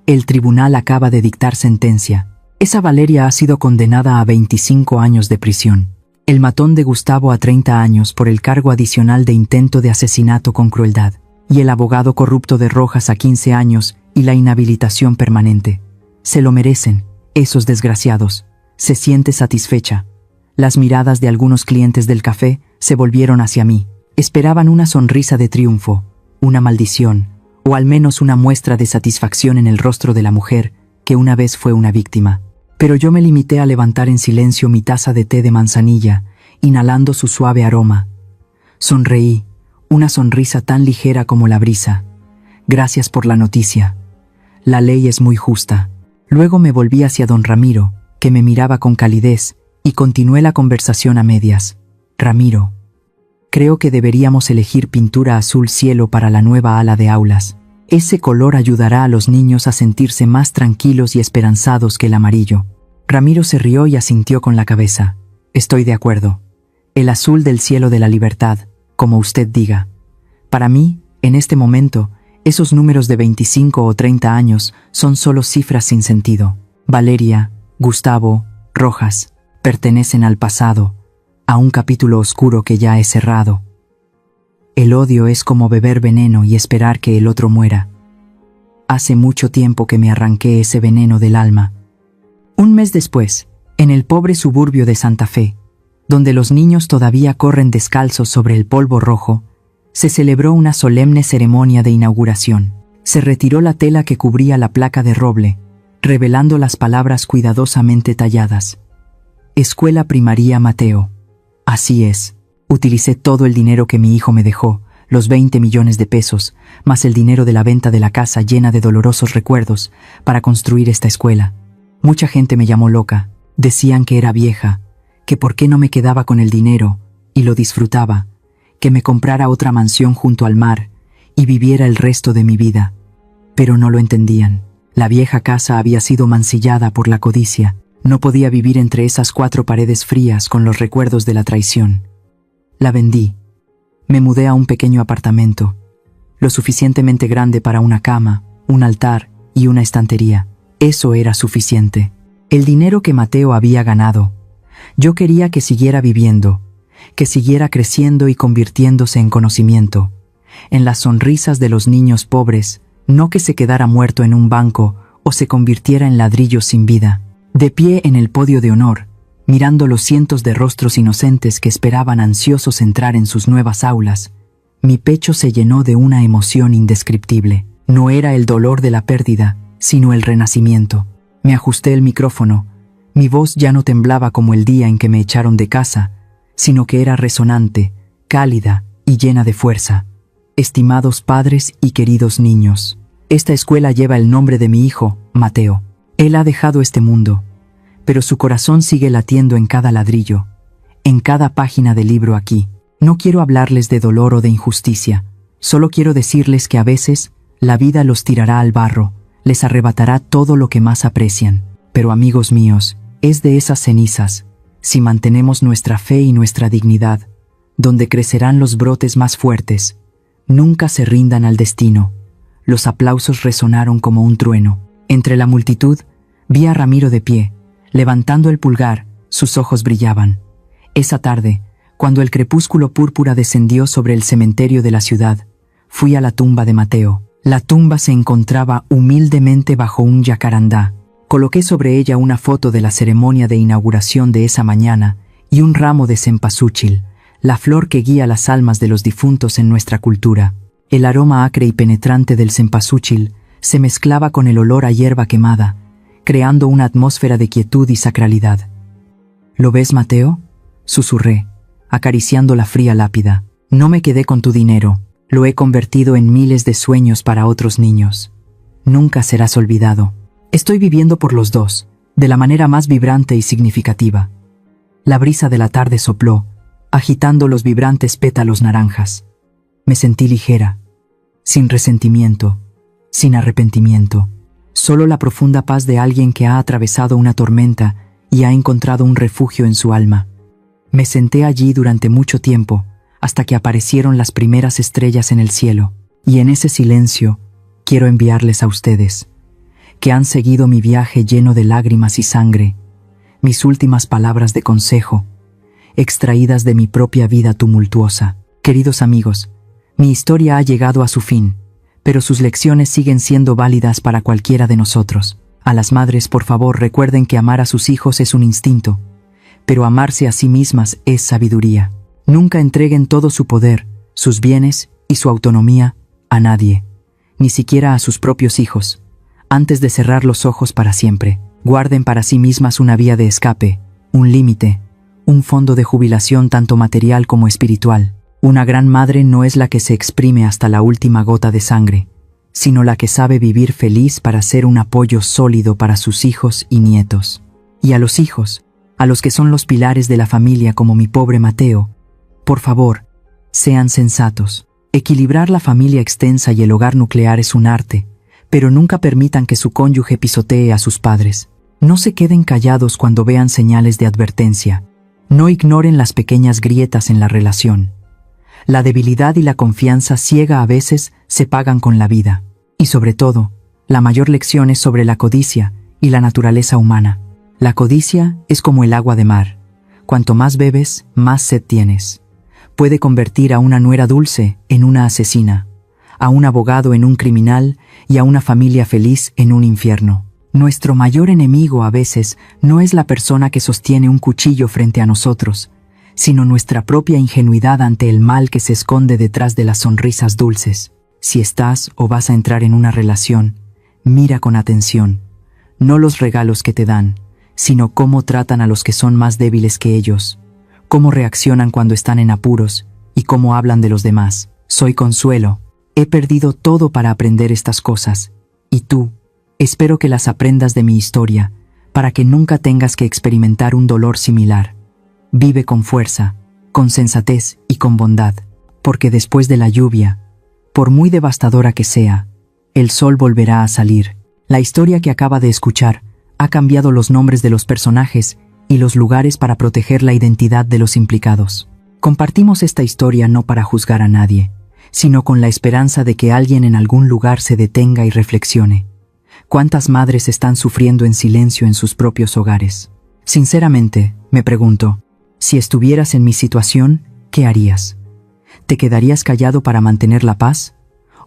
El tribunal acaba de dictar sentencia. Esa Valeria ha sido condenada a 25 años de prisión. El matón de Gustavo a 30 años por el cargo adicional de intento de asesinato con crueldad, y el abogado corrupto de Rojas a 15 años y la inhabilitación permanente. Se lo merecen, esos desgraciados. Se siente satisfecha. Las miradas de algunos clientes del café se volvieron hacia mí. Esperaban una sonrisa de triunfo, una maldición, o al menos una muestra de satisfacción en el rostro de la mujer que una vez fue una víctima. Pero yo me limité a levantar en silencio mi taza de té de manzanilla, inhalando su suave aroma. Sonreí, una sonrisa tan ligera como la brisa. Gracias por la noticia. La ley es muy justa. Luego me volví hacia don Ramiro, que me miraba con calidez, y continué la conversación a medias. Ramiro, creo que deberíamos elegir pintura azul cielo para la nueva ala de aulas. Ese color ayudará a los niños a sentirse más tranquilos y esperanzados que el amarillo. Ramiro se rió y asintió con la cabeza. Estoy de acuerdo. El azul del cielo de la libertad, como usted diga. Para mí, en este momento, esos números de 25 o 30 años son solo cifras sin sentido. Valeria, Gustavo, Rojas, pertenecen al pasado, a un capítulo oscuro que ya he cerrado. El odio es como beber veneno y esperar que el otro muera. Hace mucho tiempo que me arranqué ese veneno del alma. Un mes después, en el pobre suburbio de Santa Fe, donde los niños todavía corren descalzos sobre el polvo rojo, se celebró una solemne ceremonia de inauguración. Se retiró la tela que cubría la placa de roble, revelando las palabras cuidadosamente talladas. Escuela Primaria Mateo. Así es. Utilicé todo el dinero que mi hijo me dejó, los 20 millones de pesos, más el dinero de la venta de la casa llena de dolorosos recuerdos, para construir esta escuela. Mucha gente me llamó loca. Decían que era vieja, que por qué no me quedaba con el dinero, y lo disfrutaba, que me comprara otra mansión junto al mar, y viviera el resto de mi vida. Pero no lo entendían. La vieja casa había sido mancillada por la codicia. No podía vivir entre esas 4 paredes frías con los recuerdos de la traición. La vendí. Me mudé a un pequeño apartamento, lo suficientemente grande para una cama, un altar y una estantería. Eso era suficiente. El dinero que Mateo había ganado. Yo quería que siguiera viviendo, que siguiera creciendo y convirtiéndose en conocimiento, en las sonrisas de los niños pobres, no que se quedara muerto en un banco o se convirtiera en ladrillos sin vida. De pie en el podio de honor, mirando los cientos de rostros inocentes que esperaban ansiosos entrar en sus nuevas aulas, mi pecho se llenó de una emoción indescriptible. No era el dolor de la pérdida, sino el renacimiento. Me ajusté el micrófono. Mi voz ya no temblaba como el día en que me echaron de casa, sino que era resonante, cálida y llena de fuerza. Estimados padres y queridos niños, esta escuela lleva el nombre de mi hijo, Mateo. Él ha dejado este mundo, pero su corazón sigue latiendo en cada ladrillo, en cada página del libro aquí. No quiero hablarles de dolor o de injusticia, solo quiero decirles que a veces la vida los tirará al barro, les arrebatará todo lo que más aprecian. Pero amigos míos, es de esas cenizas, si mantenemos nuestra fe y nuestra dignidad, donde crecerán los brotes más fuertes. Nunca se rindan al destino. Los aplausos resonaron como un trueno. Entre la multitud, vi a Ramiro de pie, levantando el pulgar, sus ojos brillaban. Esa tarde, cuando el crepúsculo púrpura descendió sobre el cementerio de la ciudad, fui a la tumba de Mateo. La tumba se encontraba humildemente bajo un yacarandá. Coloqué sobre ella una foto de la ceremonia de inauguración de esa mañana y un ramo de cempasúchil, la flor que guía las almas de los difuntos en nuestra cultura. El aroma acre y penetrante del cempasúchil se mezclaba con el olor a hierba quemada, creando una atmósfera de quietud y sacralidad. ¿Lo ves, Mateo?, susurré, acariciando la fría lápida. No me quedé con tu dinero, lo he convertido en miles de sueños para otros niños. Nunca serás olvidado. Estoy viviendo por los dos, de la manera más vibrante y significativa. La brisa de la tarde sopló, agitando los vibrantes pétalos naranjas. Me sentí ligera, sin resentimiento, sin arrepentimiento. Solo la profunda paz de alguien que ha atravesado una tormenta y ha encontrado un refugio en su alma. Me senté allí durante mucho tiempo, hasta que aparecieron las primeras estrellas en el cielo, y en ese silencio quiero enviarles a ustedes, que han seguido mi viaje lleno de lágrimas y sangre, mis últimas palabras de consejo, extraídas de mi propia vida tumultuosa. Queridos amigos, mi historia ha llegado a su fin, pero sus lecciones siguen siendo válidas para cualquiera de nosotros. A las madres, por favor, recuerden que amar a sus hijos es un instinto, pero amarse a sí mismas es sabiduría. Nunca entreguen todo su poder, sus bienes y su autonomía a nadie, ni siquiera a sus propios hijos. Antes de cerrar los ojos para siempre, guarden para sí mismas una vía de escape, un límite, un fondo de jubilación tanto material como espiritual. Una gran madre no es la que se exprime hasta la última gota de sangre, sino la que sabe vivir feliz para ser un apoyo sólido para sus hijos y nietos. Y a los hijos, a los que son los pilares de la familia como mi pobre Mateo, por favor, sean sensatos. Equilibrar la familia extensa y el hogar nuclear es un arte, pero nunca permitan que su cónyuge pisotee a sus padres. No se queden callados cuando vean señales de advertencia. No ignoren las pequeñas grietas en la relación. La debilidad y la confianza ciega a veces se pagan con la vida. Y sobre todo, la mayor lección es sobre la codicia y la naturaleza humana. La codicia es como el agua de mar. Cuanto más bebes, más sed tienes. Puede convertir a una nuera dulce en una asesina, a un abogado en un criminal y a una familia feliz en un infierno. Nuestro mayor enemigo a veces no es la persona que sostiene un cuchillo frente a nosotros, sino nuestra propia ingenuidad ante el mal que se esconde detrás de las sonrisas dulces. Si estás o vas a entrar en una relación, mira con atención, no los regalos que te dan, sino cómo tratan a los que son más débiles que ellos, cómo reaccionan cuando están en apuros y cómo hablan de los demás. Soy Consuelo. He perdido todo para aprender estas cosas. Y tú, espero que las aprendas de mi historia, para que nunca tengas que experimentar un dolor similar. Vive con fuerza, con sensatez y con bondad, porque después de la lluvia, por muy devastadora que sea, el sol volverá a salir. La historia que acaba de escuchar ha cambiado los nombres de los personajes y los lugares para proteger la identidad de los implicados. Compartimos esta historia no para juzgar a nadie, sino con la esperanza de que alguien en algún lugar se detenga y reflexione. ¿Cuántas madres están sufriendo en silencio en sus propios hogares? Sinceramente, me pregunto, si estuvieras en mi situación, ¿qué harías? ¿Te quedarías callado para mantener la paz?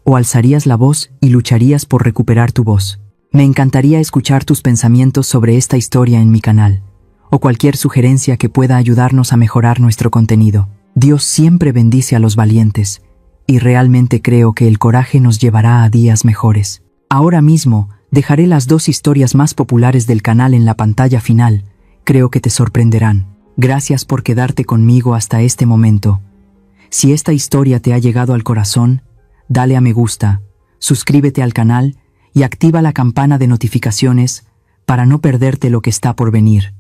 ¿O alzarías la voz y lucharías por recuperar tu voz? Me encantaría escuchar tus pensamientos sobre esta historia en mi canal, o cualquier sugerencia que pueda ayudarnos a mejorar nuestro contenido. Dios siempre bendice a los valientes, y realmente creo que el coraje nos llevará a días mejores. Ahora mismo, dejaré las 2 historias más populares del canal en la pantalla final. Creo que te sorprenderán. Gracias por quedarte conmigo hasta este momento. Si esta historia te ha llegado al corazón, dale a me gusta, suscríbete al canal y activa la campana de notificaciones para no perderte lo que está por venir.